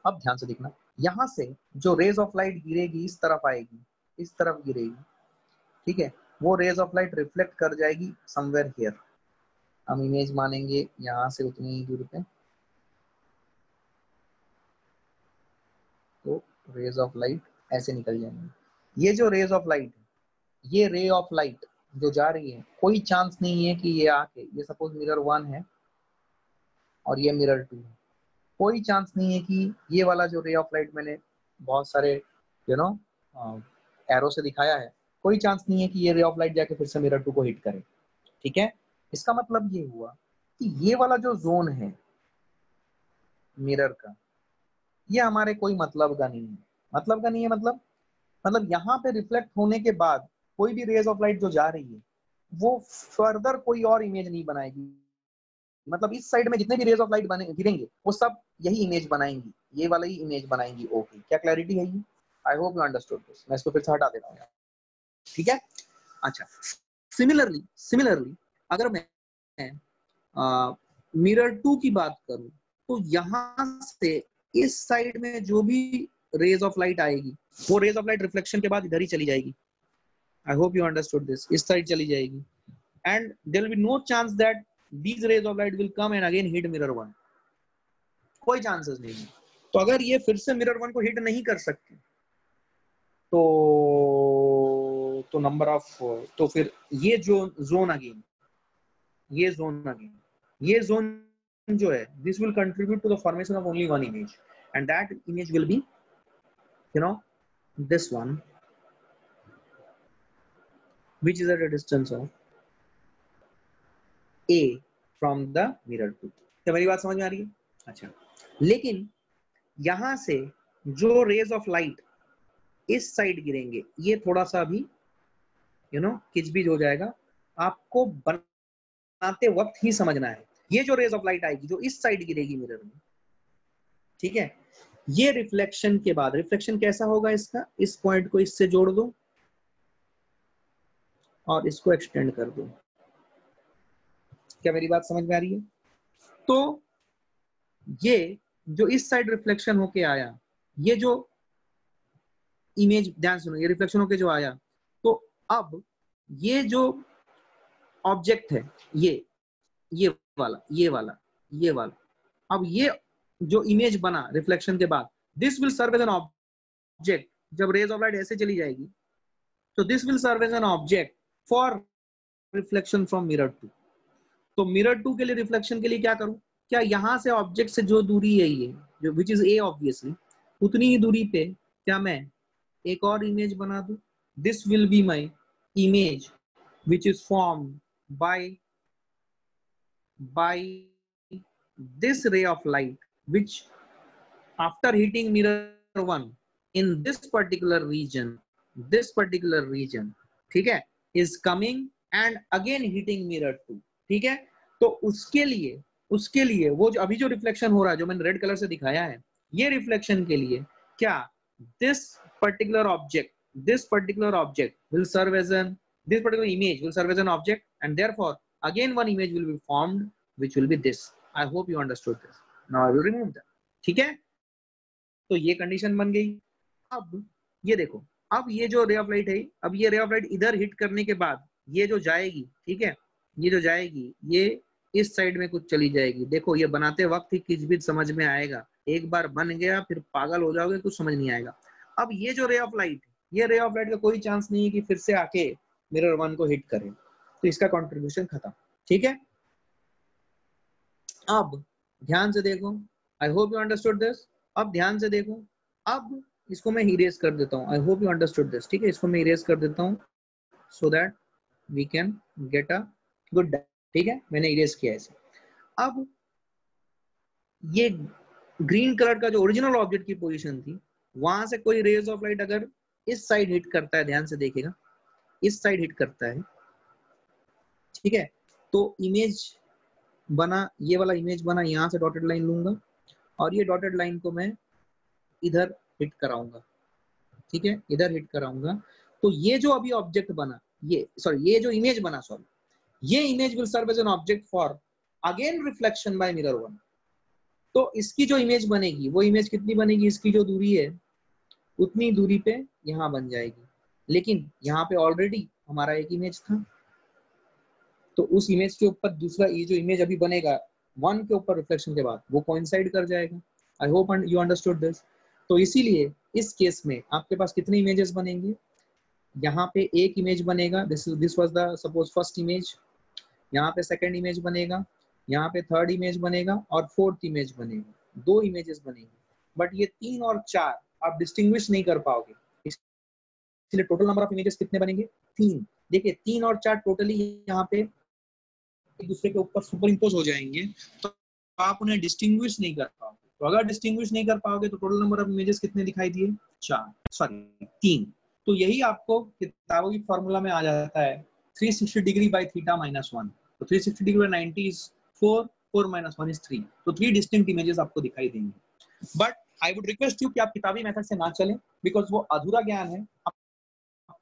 Speaker 1: अब ध्यान से देखना, यहाँ से जो रेज ऑफ लाइट गिरेगी इस तरफ आएगी, इस तरफ गिरेगी, ठीक है। वो रेज ऑफ लाइट रिफ्लेक्ट कर जाएगी समवेयर हियर, हम इमेज मानेंगे यहाँ से उतनी ही दूर पे, तो रेज ऑफ लाइट ऐसे निकल जाएंगे। ये जो रेज ऑफ लाइट, ये रे ऑफ लाइट जो जा रही है, कोई चांस नहीं है कि ये आके, ये सपोज मिरर 1 है और ये मिरर 2 है, कोई चांस नहीं है कि ये वाला जो रे ऑफ लाइट मैंने बहुत सारे एरो से दिखाया है, कोई चांस नहीं है कि ये रे ऑफ लाइट जाके फिर से मिरर 2 को हिट करे, ठीक है। इसका मतलब ये हुआ कि ये वाला जो जोन है मिरर का, ये हमारे कोई मतलब का नहीं है, मतलब का नहीं है, मतलब यहाँ पे रिफ्लेक्ट होने के बाद कोई भी रेज ऑफ लाइट जो जा रही है वो फर्दर कोई और इमेज नहीं बनाएगी, मतलब इस साइड में जितने भी रेज ऑफ लाइट बने गिरेंगे वो सब यही इमेज बनाएंगी, ये वाला ही इमेज बनाएंगी। ओके, क्या क्लैरिटी है ये? आई होप यू अंडरस्टूड दिस। मैं इसको फिर से हटा देता हूँ, ठीक है। अच्छा, सिमिलरली अगर मैं मिरर 2 की बात करूं, तो यहाँ से इस साइड में जो भी रेज ऑफ लाइट आएगी, वो रेज ऑफ लाइट रिफ्लेक्शन के बाद इधर ही चली जाएगी। I hope you understood this, इस साइड चली जाएगी, and there will be no chance that these rays of light will come and again hit mirror 1, कोई चांसेस नहीं है। तो अगर ये फिर से मिरर 1 को हिट नहीं कर सकते, तो नंबर ऑफ, तो फिर ये जो जोन अगेन, ये जोन जो है, this will contribute to the formation of only one image, and that image will be this one which is at a distance of a from the mirror 2। क्या मेरी बात समझ में आ रही है? अच्छा, लेकिन यहां से जो रेज ऑफ लाइट इस साइड गिरेंगे, ये थोड़ा सा भी किचबिच हो जाएगा, आपको बनाते वक्त ही समझना है। ये जो रेज ऑफ लाइट आएगी जो इस साइड गिरेगी मिरर में, ठीक है, ये रिफ्लेक्शन के बाद, रिफ्लेक्शन कैसा होगा इसका, इस पॉइंट को इससे जोड़ दो और इसको एक्सटेंड कर दो। क्या मेरी बात समझ में आ रही है? तो ये जो इस साइड रिफ्लेक्शन होके आया, ये जो इमेज, ध्यान सुनो, ये रिफ्लेक्शन होके जो आया, तो अब ये जो ऑब्जेक्ट है, ये वाला, अब ये जो इमेज बना रिफ्लेक्शन के बाद, this will serve as an object. जब रेज ऑफ लाइट ऐसे चली जाएगी, तो this will serve as an object for reflection from mirror 2। तो मिरर 2 के लिए रिफ्लेक्शन के लिए क्या करूं, क्या यहां से ऑब्जेक्ट से जो दूरी है ये जो विच इज ए ऑब्वियसली, उतनी ही दूरी पे क्या मैं एक और इमेज बना दूं? This will be my image which is formed by this ray of light, which after hitting mirror 1 in this particular region, ठीक है, is coming and again hitting mirror 2, ठीक है। तो उसके लिए वो जो अभी जो रिफ्लेक्शन हो रहा है, जो मैंने रेड कलर से दिखाया है, ये रिफ्लेक्शन के लिए क्या this particular object will serve as an, this particular image will serve as an object, and therefore again one image will be formed which will be this। I hope you understood this। now I will remove that, ठीक है। तो ये condition बन गई। अब ये देखो, अब ये जो रे ऑफ लाइट है, अब ये रे ऑफ लाइट इधर हिट करने के बाद ये जो जाएगी, ठीक है, ये जो जाएगी ये इस साइड में कुछ चली जाएगी। देखो ये बनाते वक्त ही किचबिच समझ में आएगा, एक बार बन गया फिर पागल हो जाओगे, कुछ समझ नहीं आएगा। अब ये जो रे ऑफ लाइट, ये रे ऑफ लाइट का कोई चांस नहीं है कि फिर से आके मिरर 1 को हिट करे, तो इसका कंट्रीब्यूशन खत्म, ठीक है। अब ध्यान से देखो, आई होप यू अंडरस्टूड दिस। अब ध्यान से देखो, अब इसको मैं इरेज कर देता हूँ। I hope you understood this. ठीक है, इसको मैं इरेज कर देता हूँ so that we can get a good. ठीक है, मैंने इरेज किया इसे। अब ये ग्रीन कलर का जो ओरिजिनल ऑब्जेक्ट की पोजीशन थी, वहां से कोई रेज ऑफ लाइट अगर इस साइड हिट करता है, ध्यान से देखिएगा, इस साइड हिट करता है, ठीक है, तो इमेज बना, ये वाला इमेज बना, यहाँ से डॉटेड लाइन लूंगा और ये डॉटेड लाइन को मैं इधर हिट कराऊंगा। ठीक है, इधर हिट कराऊंगा, तो ये जो अभी ऑब्जेक्ट बना, ये जो इमेज बना, ये image will serve as an object for again reflection by mirror one. तो इसकी जो इमेज बनेगी, वो इमेज कितनी बनेगी, इसकी जो दूरी है उतनी दूरी पे यहाँ बन जाएगी, लेकिन यहाँ पे ऑलरेडी हमारा एक इमेज था, तो उस इमेज के ऊपर दूसरा ये जो इमेज अभी बनेगा वन के ऊपर रिफ्लेक्शन के बाद, वो कोइंसाइड कर जाएगा। आई होप यू अंडरस्टूड दिस। तो इसीलिए इस केस में आपके पास कितने इमेजेस बनेंगे, यहाँ पे एक इमेज बनेगा, this was the suppose first image, यहाँ पे सेकंड इमेज बनेगा, यहाँ पे थर्ड इमेज बनेगा और फोर्थ इमेज बनेगा, दो इमेजेस बनेंगे। बट ये 3 और 4 आप डिस्टिंग्विश नहीं कर पाओगे, इसलिए टोटल नंबर ऑफ इमेजेस कितने बनेंगे, 3। देखिए 3 और 4 टोटली यहाँ पे एक दूसरे के ऊपर सुपर इम्पोज हो जाएंगे, तो आप उन्हें डिस्टिंग्विश नहीं कर पाओगे। तो अगर डिस्टिंग्विश नहीं कर पाओगे तो टोटल नंबर ऑफ इमेजेस कितने दिखाई दिए, 3। तो यही आपको किताबों की फॉर्मूला में आ जाता है 360 डिग्री बाय थीटा माइनस 1। तो 360 degree by 90 is 4, 4 minus 1 is 3। तो 3 डिस्टिंक्ट इमेजेस आपको दिखाई देंगे। But I would request you कि आप किताबी मेथड से ना चलें, बिकॉज वो अधूरा ज्ञान है,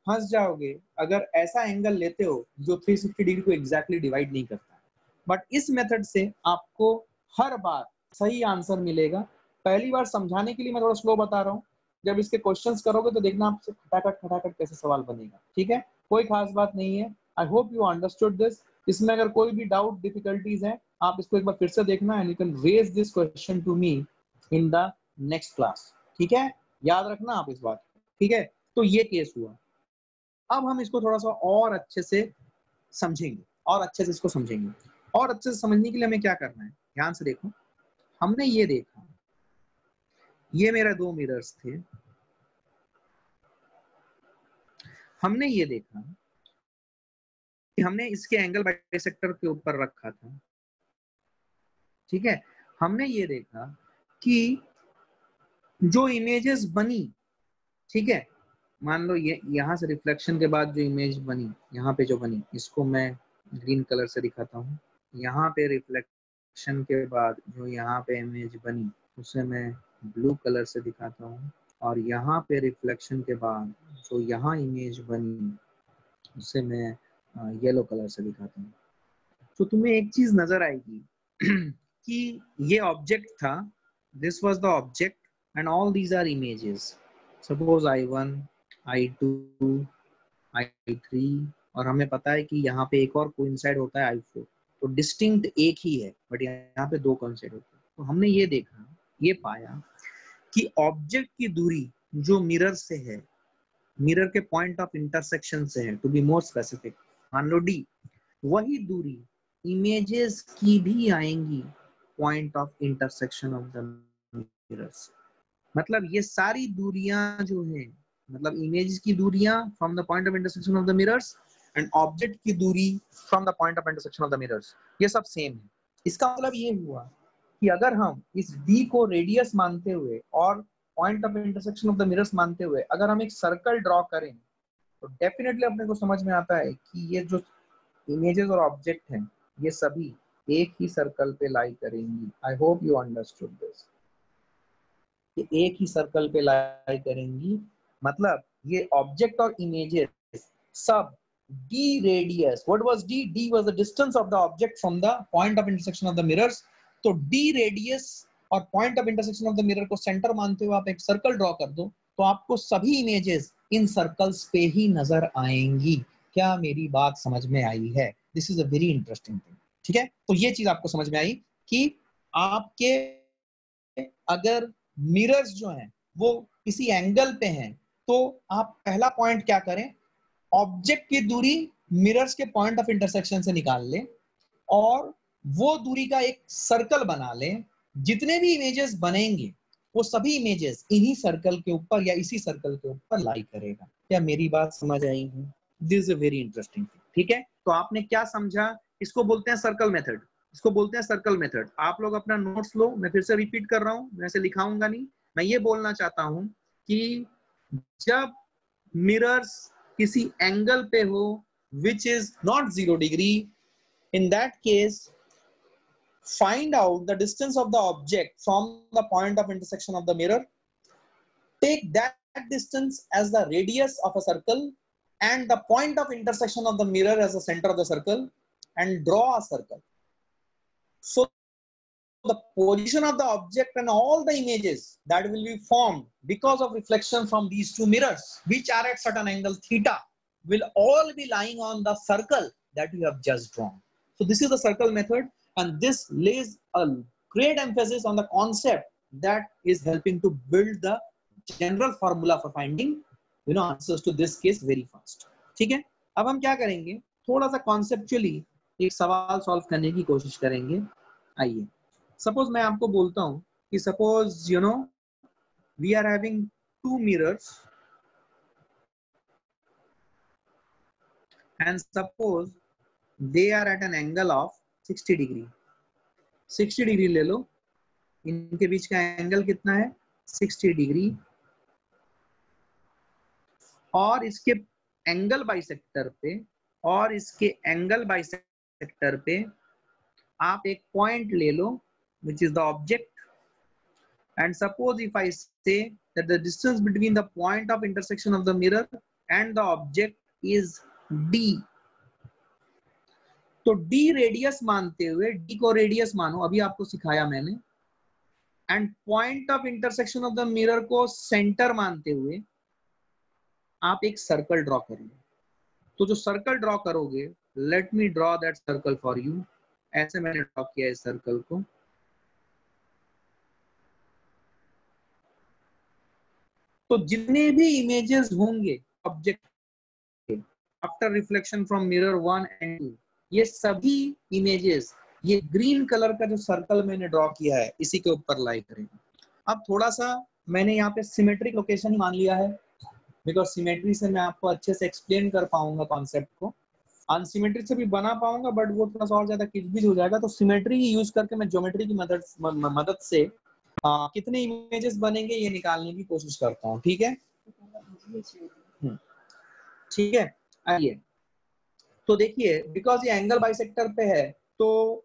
Speaker 1: फंस जाओगे अगर ऐसा एंगल लेते हो जो 360 डिग्री को एग्जैक्टली डिवाइड नहीं करता। बट इस मेथड से आपको हर बार सही आंसर मिलेगा। पहली बार समझाने के लिए मैं थोड़ा स्लो बता रहा हूँ, जब इसके क्वेश्चंस करोगे तो देखना आपसे खटाखट कैसे सवाल बनेगा। ठीक है, कोई खास बात नहीं है। I hope you understood this. इसमें अगर कोई भी डाउट डिफिकल्टीज है, आप इसको एक बार फिर से देखना and you can raise this question to me in the next class. ठीक है, याद रखना आप इस बात। ठीक है, तो ये केस हुआ। अब हम इसको थोड़ा सा और अच्छे से समझेंगे, और अच्छे से इसको समझेंगे। और अच्छे से समझने के लिए हमें क्या करना है, ध्यान से देखो। हमने ये देखा, ये मेरा 2 मिरर्स थे, हमने ये देखा कि हमने इसके एंगल बाइसेक्टर के ऊपर रखा था। ठीक है, हमने ये देखा कि जो इमेजेस बनी, ठीक है, मान लो ये यहाँ से रिफ्लेक्शन के बाद जो इमेज बनी, यहाँ पे जो बनी, इसको मैं ग्रीन कलर से दिखाता हूँ। यहाँ पे रिफ्लेक्शन के बाद जो यहाँ पे इमेज बनी, उसे मैं ब्लू कलर से दिखाता हूँ। और यहाँ पे रिफ्लेक्शन के बाद जो यहाँ इमेज बनी, उसे मैं येलो कलर से दिखाता हूँ। तो तुम्हें एक चीज नजर आएगी कि ये ऑब्जेक्ट था, this was the object and all these are images. Suppose I1, I2, I3, और हमें पता है कि यहाँ पे एक और कोइंसाइड होता है I4। तो डिस्टिंक्ट एक ही है, बट यहाँ पे 2 कोइंसाइड होते हैं। तो हमने ये देखा, ये पाया कि ऑब्जेक्ट की दूरी जो मिरर से है, मिरर के पॉइंट ऑफ इंटरसेक्शन से है, टू बी मोर स्पेसिफिक, मान लो D, वही दूरी इमेजेस की भी आएंगी point of intersection of the mirrors. मतलब ये सारी दूरियां जो हैं, मतलब इमेज की दूरियां from the point of intersection of the mirrors and object की दूरी from the point of intersection of the mirrors, ये सब सेम है। इसका मतलब ये हुआ कि अगर हम इस D को रेडियस मानते हुए और point of intersection of the mirrors मानते हुए अगर हम एक सर्कल ड्रॉ करें, तो डेफिनेटली अपने को समझ में आता है कि ये जो इमेजेस और ऑब्जेक्ट हैं, ये सभी एक ही सर्कल पे लाई करेंगी। आई होप यू अंडरस्टूड दिस। ये एक ही सर्कल पे लाई करेंगी, मतलब ये ऑब्जेक्ट और इमेजेस सब d radius, what was d? d was the distance of the object from the point of intersection of the mirrors। तो d रेडियस और point of intersection of the mirror को centre मानते हुए आप एक circle draw कर दो, तो आपको सभी इमेजेस इन सर्कल्स पे ही नजर आएंगी। क्या मेरी बात समझ में आई है? This is a very interesting thing. ठीक है, तो ये चीज आपको समझ में आई कि आपके अगर मिरर्स जो हैं वो किसी एंगल पे हैं, तो आप पहला पॉइंट क्या करें, ऑब्जेक्ट की दूरी मिरर्स के पॉइंट ऑफ इंटरसेक्शन से निकाल लें और वो दूरी का एक सर्कल बना लें। जितने भी इमेजेस बनेंगे वो सभी इमेजेस इन्हीं सर्कल के ऊपर या इसी सर्कल के ऊपर लाई करेगा। क्या मेरी बात समझ आई है? This is a very interesting thing. ठीक है, तो आपने क्या समझा? इसको बोलते हैं सर्कल मेथड, इसको बोलते हैं सर्कल मेथड। आप लोग अपना नोट्स लो, मैं फिर से रिपीट कर रहा हूँ, मैं ऐसे लिखाऊंगा नहीं। मैं ये बोलना चाहता हूँ कि जब मिरर्स किसी एंगल पे हो विच is not 0 degree, in that case find out the distance of the object from the point of intersection of the mirror, take that distance as the radius of a circle and the point of intersection of the mirror as the center of the circle and draw a circle. So the position of the object and all the images that will be formed because of reflection from these two mirrors which are at certain angle theta will all be lying on the circle that you have just drawn. So this is the circle method, and this lays a great emphasis on the concept that is helping to build the general formula for finding answers to this case very fast. ठीक है, अब हम क्या करेंगे, थोड़ा सा conceptually एक सवाल सॉल्व करने की कोशिश करेंगे। आइए, सपोज मैं आपको बोलता हूं कि suppose we are having two mirrors and suppose they are at an angle of 60 degree. 60 degree ले लो, इनके बीच का एंगल कितना है? 60 डिग्री। और इसके एंगल बाइसेक्टर पे आप एक पॉइंट ले लो which is the object, and suppose if I say that the distance between the point of intersection of the mirror and the object is d, तो d रेडियस मानते हुए, d को radius मानो, अभी आपको सिखाया मैंने, and point of intersection of the mirror को सेंटर मानते हुए आप एक सर्कल ड्रॉ करोगे। तो जो सर्कल ड्रॉ करोगे, let me draw that circle for you. ऐसे मैंने ड्रॉ किया इस सर्कल को। तो जितने भी इमेजेस होंगे object after reflection from mirror 1 and 2, ये सभी इमेजेस ये ग्रीन कलर का जो सर्कल मैंने ड्रॉ किया है इसी के ऊपर लाई करेंगे। अब थोड़ा सा मैंने यहाँ पे सिमेट्रिक लोकेशन ही मान लिया है, बिकॉज सिमेट्री से मैं आपको अच्छे से एक्सप्लेन कर पाऊंगा कॉन्सेप्ट को। अनसिमेट्री से भी बना पाऊंगा बट वो थोड़ा सा और ज्यादा किचबिच हो जाएगा। तो सिमेट्री यूज करके मैं ज्योमेट्री की मदद से कितने इमेजेस बनेंगे ये निकालने की कोशिश करता हूँ। ठीक है, ठीक है। आइए, तो देखिए, बिकॉज ये एंगल बाइसेक्टर पे है, तो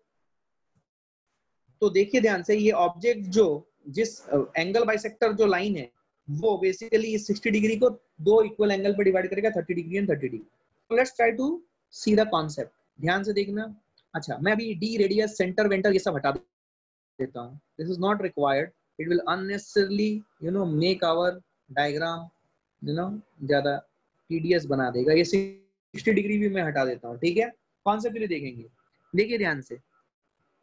Speaker 1: देखिए ध्यान से, ये ऑब्जेक्ट जो जिस एंगल बाइसेक्टर जो लाइन है वो बेसिकली 60 डिग्री को दो इक्वल एंगल पे डिवाइड करेगा, 30 डिग्री एंड 30 डिग्री। तो let's try to see the concept, ध्यान से देखना। अच्छा, मैं अभी डी रेडियस सेंटर वेंटर ये सब हटा देता हूँ, this is not required, it will unnecessarily make our diagram ज्यादा टीडियस बना देगा। ये 60 डिग्री भी मैं हटा देता हूँ। ठीक है, कॉन्सेप्ट भी देखेंगे, देखिए ध्यान से,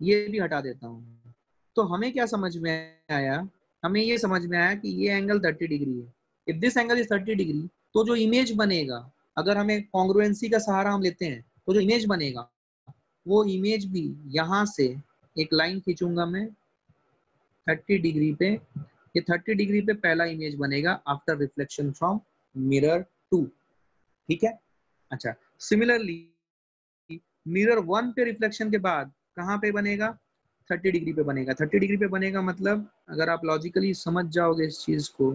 Speaker 1: ये भी हटा देता हूँ। तो हमें क्या समझ में आया? हमें ये समझ में आया कि ये एंगल 30 डिग्री है। If this angle is 30 degree, तो जो इमेज बनेगा, अगर हमें कॉन्ग्रुएंसी का सहारा हम लेते हैं, तो जो इमेज बनेगा वो इमेज भी यहाँ से एक लाइन खींचूंगा मैं 30 डिग्री पे, ये 30 डिग्री पे पहला इमेज बनेगा आफ्टर रिफ्लेक्शन फ्रॉम मिरर 2। ठीक है, अच्छा, सिमिलरली मिरर 1 पे रिफ्लेक्शन के बाद कहाँ पे बनेगा? 30 डिग्री पे बनेगा। 30 डिग्री पे बनेगा मतलब अगर आप लॉजिकली समझ जाओगे इस चीज को,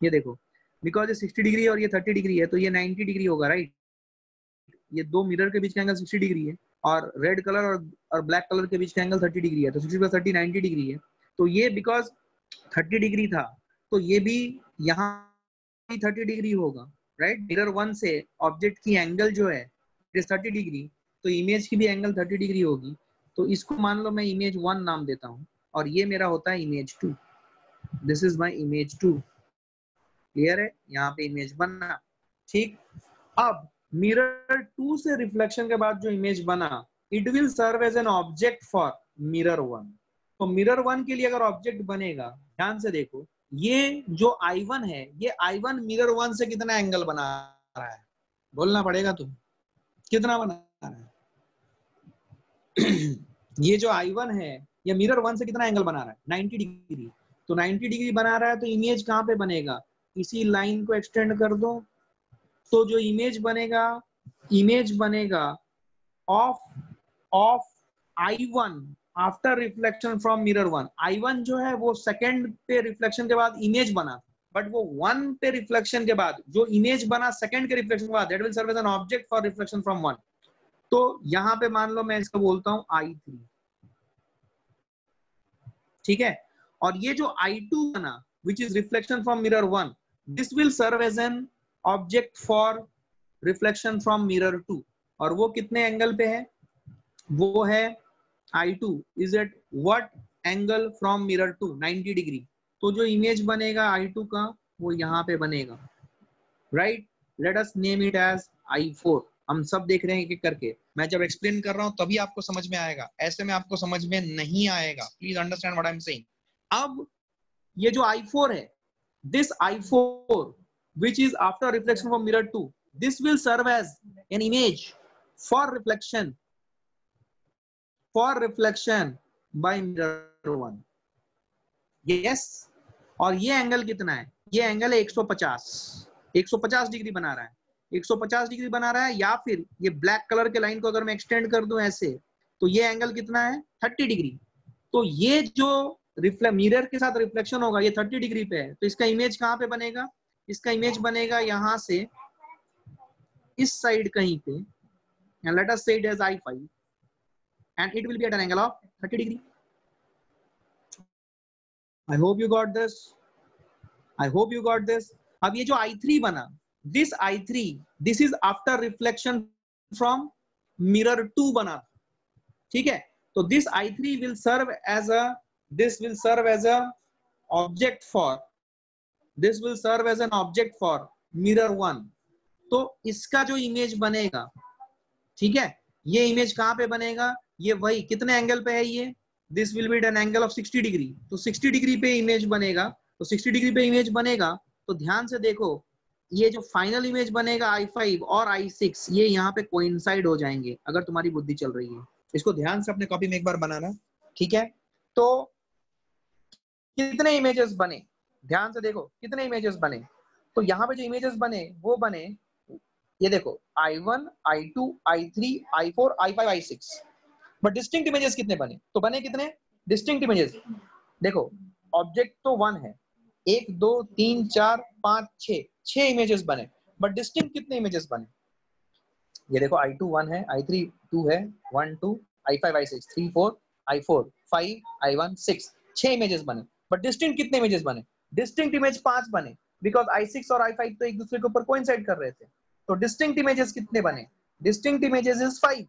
Speaker 1: ये देखो, बिकॉज ये 60 डिग्री और ये 30 डिग्री है तो ये 90 डिग्री होगा, राइट? ये दो मिरर के बीच का एंगल 60 डिग्री है और रेड कलर और ब्लैक कलर के बीच का एंगल 30 डिग्री है, तो 60 + 30 90 डिग्री है। तो ये बिकॉज 30 डिग्री था तो ये भी यहाँ 30 डिग्री होगा, राइट? मिरर 1 से ऑब्जेक्ट की एंगल जो है 30 डिग्री, तो इमेज की भी एंगल 30 डिग्री होगी। तो इसको मान लो मैं इमेज 1 नाम देता हूँ और ये मेरा होता है image 2। This is my image 2। Clear है? यहाँ पे इमेज बनना, ठीक। अब मिरर 2 से रिफ्लेक्शन के बाद जो इमेज बना, it will serve as an object for mirror 1। तो मिरर 1 के लिए अगर ऑब्जेक्ट बनेगा, ध्यान से देखो, ये जो I1 है, ये I1 मिरर 1 से कितना एंगल बना रहा है? बोलना पड़ेगा तुम, कितना बना रहा है? ये जो I1 है ये मिरर 1 से कितना एंगल बना रहा है 90 डिग्री, तो 90 डिग्री बना रहा है तो इमेज कहाँ पे बनेगा, इसी लाइन को एक्सटेंड कर दो, तो जो इमेज बनेगा of I1 after reflection from mirror 1। I1 जो है वो सेकंड पे रिफ्लेक्शन के बाद इमेज बना, बट वो 1 पे रिफ्लेक्शन के बाद जो इमेज बना सेकंड के रिफ्लेक्शन के बाद, that will serve as an object for reflection from 1। तो यहां पे मान लो मैं इसको बोलता हूं I3, ठीक है। और ये जो I2 बना which is reflection from mirror 1, this will serve as an object for reflection from mirror 2। और वो कितने एंगल पे है, वो है I2 is at what angle from mirror to 90 degree. तो जो इमेज बनेगा I2 का वो यहाँ पे बनेगा, right. Let us name it as I4। हम सब देख रहे हैं एक एक करके, मैं जब एक्सप्लेन कर रहा हूं तभी आपको समझ में आएगा, ऐसे में आपको समझ में नहीं आएगा। Please understand what I am saying. अब ये जो I4 है, this I4 which is after reflection from mirror 2, this will serve as an image for reflection by mirror 1। yes, और ये एंगल कितना है, ये एंगल है 150 डिग्री बना रहा है, 150 डिग्री बना रहा है। या फिर ये ब्लैक कलर के लाइन को अगर मैं एक्सटेंड कर दूं ऐसे, तो ये एंगल कितना है 30 डिग्री। तो ये जो मिरर के साथ रिफ्लेक्शन होगा ये 30 डिग्री पे है, तो इसका इमेज कहाँ पे बनेगा, इसका इमेज बनेगा यहाँ से इस साइड कहीं पे, and let us say it as I5 and it will be at an angle of 30 degree। I hope you got this। अब ये जो I3 बना, this I3 this is after reflection from mirror 2 बना, ठीक है। तो this I3 will serve as a object for mirror 1। तो इसका जो इमेज बनेगा, ठीक है, ये इमेज कहां पे बनेगा, ये वही कितने एंगल पे है ये, this will be at an angle of 60 degree. तो 60 डिग्री पे इमेज बनेगा, तो 60 डिग्री पे इमेज बनेगा, तो ध्यान से देखो ये जो फाइनल इमेज बनेगा I5 और I6 ये यहाँ पे कोइंसाइड हो जाएंगे, अगर तुम्हारी बुद्धि चल रही है। इसको ध्यान से अपने कॉपी में एक बार बनाना, ठीक है। तो कितने इमेजेस बने, ध्यान से देखो कितने इमेजेस बने। तो यहाँ पे जो इमेजेस बने वो बने, ये देखो I1, I2, I3, I4, I5, I6। But distinct images कितने बने, तो बने कितने डिस्टिंक्ट इमेजेस, देखो ऑब्जेक्ट तो 1 है, 1 2 3 4 5 6 इमेजेस बने, बट डिस्टिंक्ट कितने इमेजेस बने, ये देखो I2 1 है, I3 2 है, 1 2, I5 I6 3 4, I4 5, I1 6, 6 images बने। बट डिस्टिंक्ट कितने इमेजेस बने, डिस्टिंक्ट इमेज 5 बने, बिकॉज I6 और I5 तो एक दूसरे के ऊपर कोइंसाइड कर रहे थे। तो डिस्टिंक्ट इमेजेस कितने बने, distinct images is 5,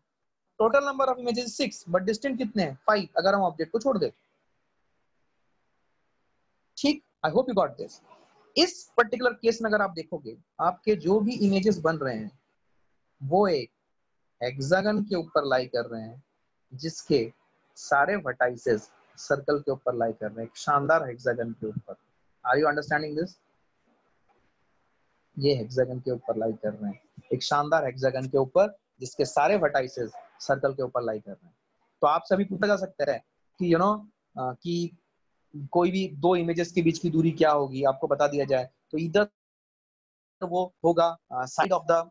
Speaker 1: total number of images 6, but distinct कितने हैं 5, अगर हम ऑब्जेक्ट को छोड़ दे। ठीक, आई होप यू गॉट दिस। इस पर्टिकुलर केस में अगर आप देखोगे, आपके जो भी इमेजेस बन रहे हैं वो एक हेक्सागन के ऊपर लाई कर रहे हैं, जिसके सारे वर्टाइसेस सर्कल के ऊपर लाई कर रहे हैं, एक शानदार हेक्सागन के ऊपर। Are you understanding this? ये हेक्सागन के ऊपर लाई कर रहे हैं, एक शानदार हेक्सागन के ऊपर जिसके सारे वर्टाइसेस सर्कल के ऊपर लाई कर रहे हैं। तो आप सभी पूछा जा सकता है कि कि कोई भी दो इमेजेस के बीच की दूरी क्या होगी, आपको बता दिया जाए तो इधर वो होगा साइड ऑफ द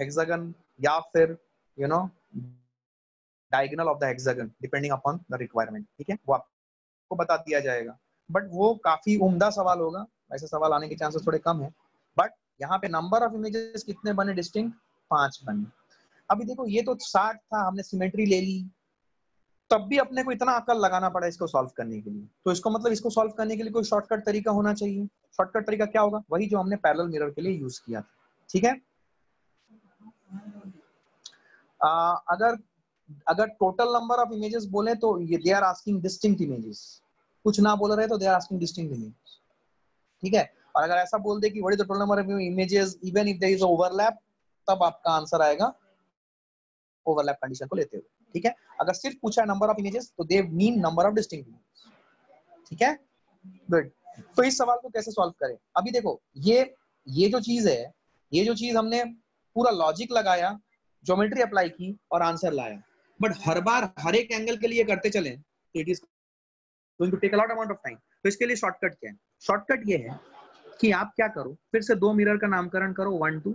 Speaker 1: हेक्सागन या फिर diagonal of the hexagon, depending upon the requirement. ठीक है, वो आपको बता दिया जाएगा, बट वो काफी उम्दा सवाल होगा, ऐसे सवाल आने के चांसेस थोड़े कम है। बट यहाँ पे नंबर ऑफ इमेजेस कितने बने डिस्टिंक्ट, 5 बने। अभी देखो ये तो 60 था, हमने सिमेट्री ले ली, तब भी अपने को इतना अकल लगाना पड़ा इसको सॉल्व करने के लिए। तो इसको मतलब इसको सॉल्व करने के लिए कोई शॉर्टकट तरीका होना चाहिए। शॉर्टकट तरीका क्या होगा, वही जो हमने पैरेलल मिरर के लिए यूज किया था। ठीक है, अगर टोटल नंबर ऑफ इमेजेस बोले तो ये they are asking distinct images, कुछ ना बोल रहे तो they are asking distinct images. ठीक है, और अगर ऐसा बोल दे कि what is the total number of images even if there is overlap, तब आपका आंसर आएगा ओवरलैप कंडीशन को लेते हुए। ठीक है, अगर सिर्फ पूछा है नंबर ऑफ इमेजेस तो they mean number of distinct images. ठीक है, गुड। तो इस सवाल को कैसे सॉल्व करें, अभी देखो ये जो चीज है, ये जो चीज हमने पूरा लॉजिक लगाया, ज्योमेट्री अप्लाई की और आंसर लाया, बट हर बार हर एक एंगल के लिए करते चले it is going to take a lot amount of time. तो इसके लिए शॉर्टकट क्या है? शॉर्टकट ये है कि आप क्या करो, फिर से दो मिरर का नामकरण करो 1 2।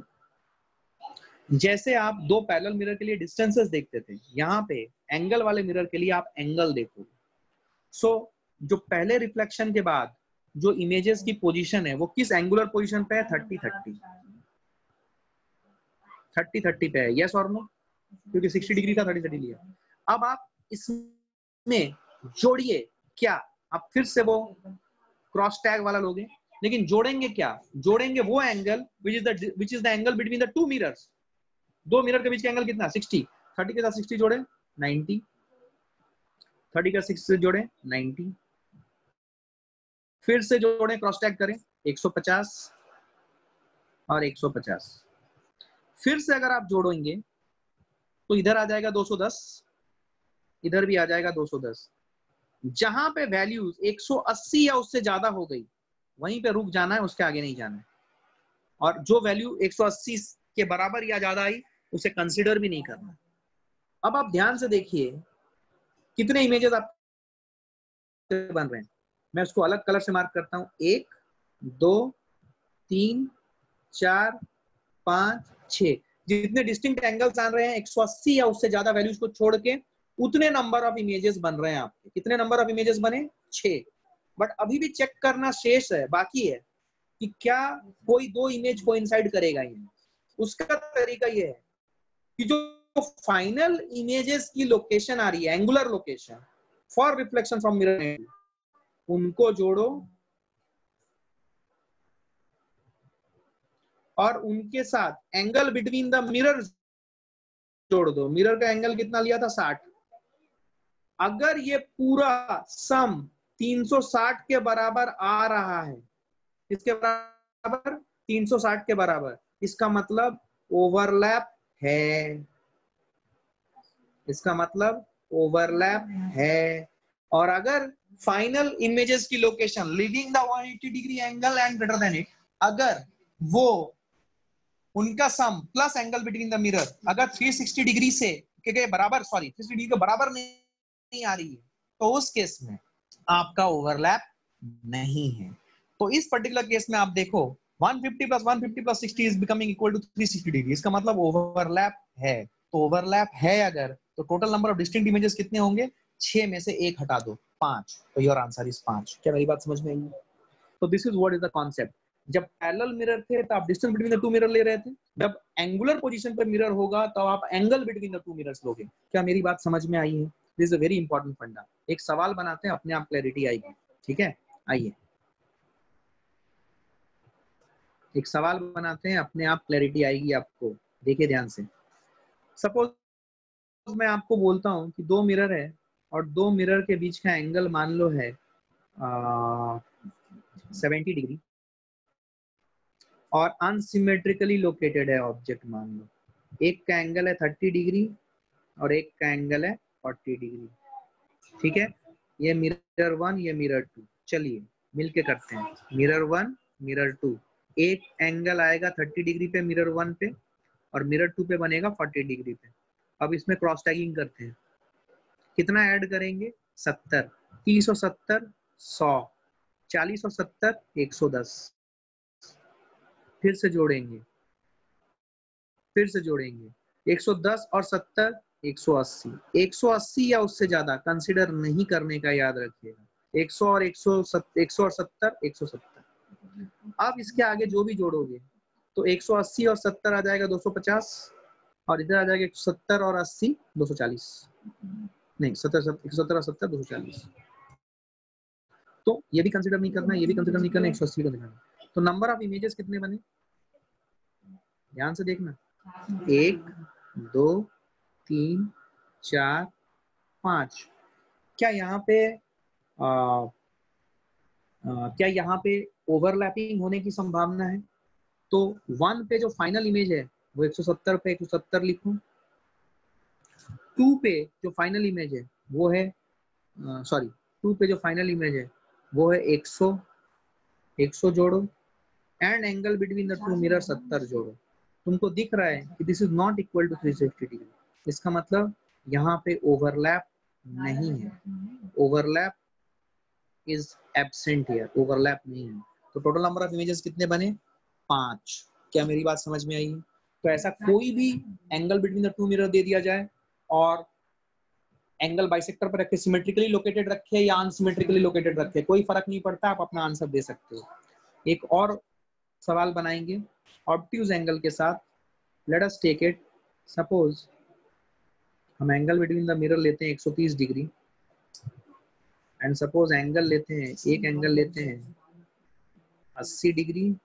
Speaker 1: जैसे आप दो पैरेलल मिरर के लिए डिस्टेंसेस देखते थे, यहाँ पे एंगल वाले मिरर के लिए आप एंगल देखो। सो जो पहले रिफ्लेक्शन के बाद जो इमेजेस की पोजीशन है वो किस एंगुलर पोजीशन पे है? 30 30 30 30 पे है, यस और नो? क्योंकि 60 डिग्री था, 30 30 लिया। अब आप इसमें जोड़िए क्या, आप फिर से वो क्रॉस टैग वाला लोगे, लेकिन जोड़ेंगे क्या? जोड़ेंगे वो angle which is the angle between the two mirrors. दो मिरर के बीच का एंगल कितना? 60। 30 के साथ 60 जोड़े 90, 30 का 6 से जोड़े 90, फिर से जोड़े, क्रॉस टैग करें 150 और 150। फिर से अगर आप जोड़ेंगे तो इधर आ जाएगा 210, इधर भी आ जाएगा 210। जहां पे वैल्यूज 180 या उससे ज्यादा हो गई वहीं पे रुक जाना है, उसके आगे नहीं जाना है। और जो वैल्यू 180 के बराबर या ज्यादा आई उसे कंसिडर भी नहीं करना। अब आप ध्यान से देखिए कितने इमेजेस आप बन रहे हैं। मैं उसको अलग कलर से मार्क करता हूं। 1 2 3 4 5 6। जितने डिस्टिंक्ट एंगल्स आ रहे हैं 180 या उससे ज्यादा वैल्यूज को छोड़ के उतने नंबर ऑफ इमेजेस बन रहे हैं आपके। कितने नंबर ऑफ इमेजेस बने? 6। बट अभी भी चेक करना शेष है, बाकी है कि क्या कोई दो इमेज कोइंसाइड करेगा ही। उसका तरीका ये है कि जो फाइनल इमेजेस की लोकेशन आ रही है, angular location for reflection from mirror, उनको जोड़ो और उनके साथ एंगल बिटवीन द मिरर जोड़ दो। मिरर का एंगल कितना लिया था? 60। अगर ये पूरा सम 360 के बराबर आ रहा है, किसके बराबर? 360 के बराबर, इसका मतलब ओवरलैप है। इसका मतलब ओवरलैप है। और अगर फाइनल इमेजेस की location living the 180 degree angle and greater than it, अगर वो उनका sum plus angle between the mirror अगर 360 डिग्री से के बराबर, सॉरी 360 डिग्री के बराबर नहीं आ रही है, तो उस केस में आपका ओवरलैप नहीं है। तो इस पर्टिकुलर केस में आप देखो 150 plus 150 plus 60 is becoming equal to 360 degree. इसका मतलब ओवरलैप है। तो ओवरलैप है अगर, तो total number of distinct images कितने होंगे? 6 में से 1 हटा दो, 5। तो योर आंसर इज 5। क्या मेरी बात समझ में आई? तो this is what is the concept. जब पैरेलल मिरर थे तो आप distance between the two mirror ले रहे थे, जब एंगुलर पोजीशन पे मिरर होगा तो आप angle between the two mirrors लोगे। क्या मेरी बात समझ में आई है? This is a very important फंडा। एक सवाल बनाते हैं, अपने आप क्लैरिटी आएगी। ठीक है, आइए एक सवाल बनाते हैं, अपने आप क्लैरिटी आएगी आपको। देखिए ध्यान से। सपोज मैं आपको बोलता हूँ कि दो मिरर है और दो मिरर के बीच का एंगल मान लो है 70 डिग्री और अनसिमेट्रिकली लोकेटेड है ऑब्जेक्ट। मान लो एक का एंगल है 30 डिग्री और एक का एंगल है 40 डिग्री। ठीक है, ये मिरर 1, ये मिरर 2। चलिए मिलके करते हैं। मिरर 1 मिरर 2, एक एंगल आएगा 30 डिग्री पे मिरर 1 पे और मिरर 2 पे बनेगा 40 डिग्री पे। अब इसमें क्रॉस टैगिंग करते हैं। कितना ऐड करेंगे? 70। 30 और 70 100, 40 और 70 110। फिर से जोड़ेंगे, फिर से जोड़ेंगे 110 और 70 180। 180 या उससे ज्यादा कंसीडर नहीं करने का याद रखिएगा। 100 और 100 और 70 170। अब इसके आगे जो भी जोड़ोगे तो 180 और 70 आ जाएगा 250 और इधर आ जाएगा 170 और 80 240। नहीं 170 और 70 240। तो ये भी कंसीडर नहीं करना, ये भी कंसीडर नहीं करना, 180 कंसीडर करना। तो नंबर ऑफ इमेजेस कितने बने? ध्यान से देखना, 1 2 3 4 5। क्या यहाँ पे क्या यहाँ पे ओवरलैपिंग होने की संभावना है? तो 1 पे जो फाइनल इमेज है वो 170 पे 170 लिखो। 2 पे जो फाइनल इमेज है वो है सॉरी 2 पे जो फाइनल इमेज है वो है 100। 100 जोड़ो and angle between the two mirror 70 जोड़ो। तुमको दिख रहा है कि this is not equal to 360 degree. इसका मतलब यहाँ पे ओवरलैप नहीं है, overlap is absent here, overlap नहीं है। तो टोटल नंबर ऑफ इमेजेस कितने बने? 5। क्या मेरी बात समझ में आई? तो ऐसा कोई भी angle between the two mirror दे दिया जाए और एंगल बाइसेक्टर पर रखे, सिमेट्रिकली लोकेटेड रखे या अनसिमेट्रिकली लोकेटेड रखे, कोई फर्क नहीं पड़ता, आप अपना आंसर दे सकते हो। एक और सवाल बनाएंगे ऑब्ट्यूज एंगल के साथ। Let us take it, suppose हम एंगल बिटवीन द मिरर लेते हैं 130 डिग्री एंड सपोज एंगल लेते हैं, एक एंगल लेते हैं 80 डिग्री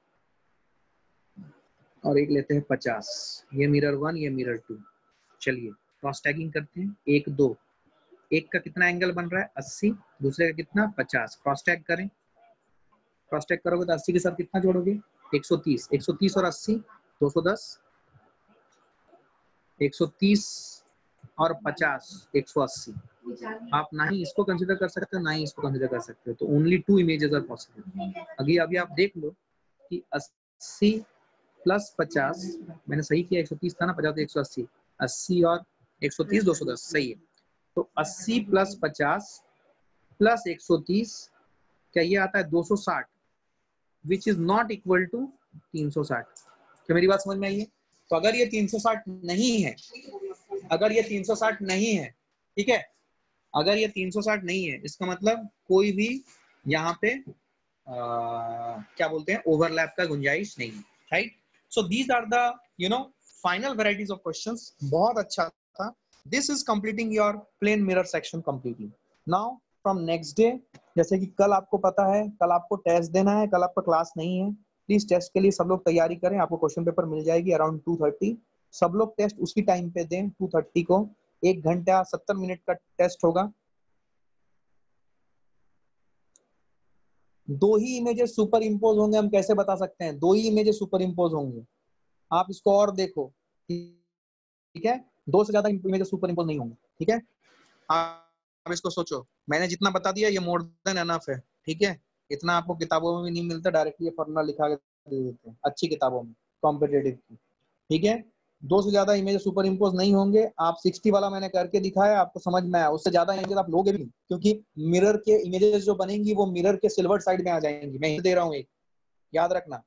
Speaker 1: और एक लेते हैं 50। ये मिरर 1, ये मिरर 2। चलिए क्रॉस टैगिंग करते हैं, 1 2, एक का कितना एंगल बन रहा है 80, दूसरे का कितना 50। क्रॉस टैग करें, क्रॉस टैग करोगे तो 80 के साथ कितना जोड़ोगे 130, 130 और 80 210, 130 और 50 180। आप ना ही इसको कंसीडर कर सकते हो ना ही इसको कंसीडर कर सकते हो, तो ओनली 2 इमेजेस आर पॉसिबल। अभी आप देख लो कि 80 प्लस 50, मैंने सही किया, 130 था ना, 50 तो 180, 80 और 130 210 सही है। तो 80 प्लस 50 प्लस 130 क्या ये आता है 260, which is not equal to 360। क्या मेरी बात समझ में आई है? तो अगर ये 360 नहीं है, अगर ये 360 नहीं है, ठीक है, अगर ये 360 नहीं है, इसका मतलब कोई भी यहाँ पे क्या बोलते हैं ओवरलैप का गुंजाइश नहीं है, right? So these are the final varieties of questions. बहुत अच्छा था। This is completing your plane mirror section completely. Now from next day, जैसे कि कल आपको पता है कल आपको टेस्ट देना है, कल आपका क्लास नहीं है, प्लीज टेस्ट के लिए सब लोग तैयारी करें। आपको क्वेश्चन पेपर मिल जाएगी अराउंड 2:30। सब लोग टेस्ट उसी टाइम पे दें 2:30 को। 1 घंटा 70 मिनट का टेस्ट होगा। 2 ही इमेजेस सुपर इम्पोज होंगे, हम कैसे बता सकते हैं 2 ही इमेजेस सुपर इम्पोज होंगे? आप इसको और देखो, ठीक है, 2 से ज्यादा इमेजेस सुपर इम्पोज नहीं होंगे, ठीक है। आप इसको सोचो, मैंने जितना बता दिया ये मोर देन एनफ है, ठीक है। इतना आपको किताबों में भी नहीं मिलता, डायरेक्टली ये फॉर्मूला लिखा के दे देते हैं अच्छी किताबों में कॉम्पिटेटिव की, ठीक है। 2 से ज्यादा इमेज सुपर इम्पोज नहीं होंगे। आप 60 वाला मैंने करके दिखाया, आपको समझ में आया, उससे ज्यादा इमेजेस आप लोगे भी नहीं, क्योंकि मिरर के इमेजेस जो बनेंगी वो मिरर के सिल्वर साइड में आ जाएंगी। मैं दे रहा हूँ एक, याद रखना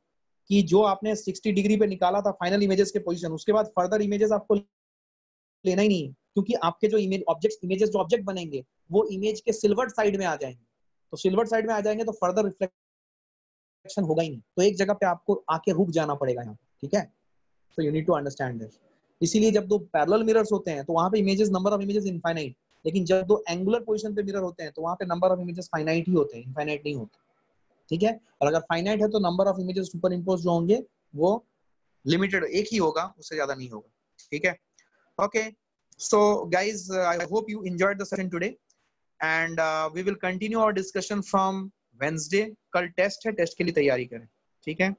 Speaker 1: कि जो आपने 60 डिग्री पे निकाला था फाइनल इमेजेस के पोजीशन, उसके बाद फर्दर इमेजेस आपको लेना ही नहीं है, क्योंकि आपके जो इमेज ऑब्जेक्ट इमेजेस जो ऑब्जेक्ट बनेंगे वो इमेज के सिल्वर साइड में आ जाएंगे। तो सिल्वर साइड में आ जाएंगे तो फर्दर रिफ्लेक्शन होगा ही नहीं, तो एक जगह पे आपको आके रुक जाना पड़ेगा यहाँ, ठीक है। So you need to understand this. इसीलिए जब 2 पैरेलल मिरर्स होते हैं तो वहां पे images, number of images infinite, लेकिन जब 2 एंगुलर पोजीशन पे मिरर होते हैं तो वहां पे नंबर ऑफ इमेजेस फाइनाइट ही होते हैं, इनफाइनाइट नहीं होते, ठीक है। और अगर फाइनाइट है तो number of images super impose जो होंगे वो लिमिटेड, एक ही होगा, उससे ज्यादा नहीं होगा, ठीक है। Okay, so guys, I hope you enjoyed the session today and we will continue our discussion from Wednesday. कल टेस्ट है, टेस्ट के लिए तैयारी करें, ठीक है।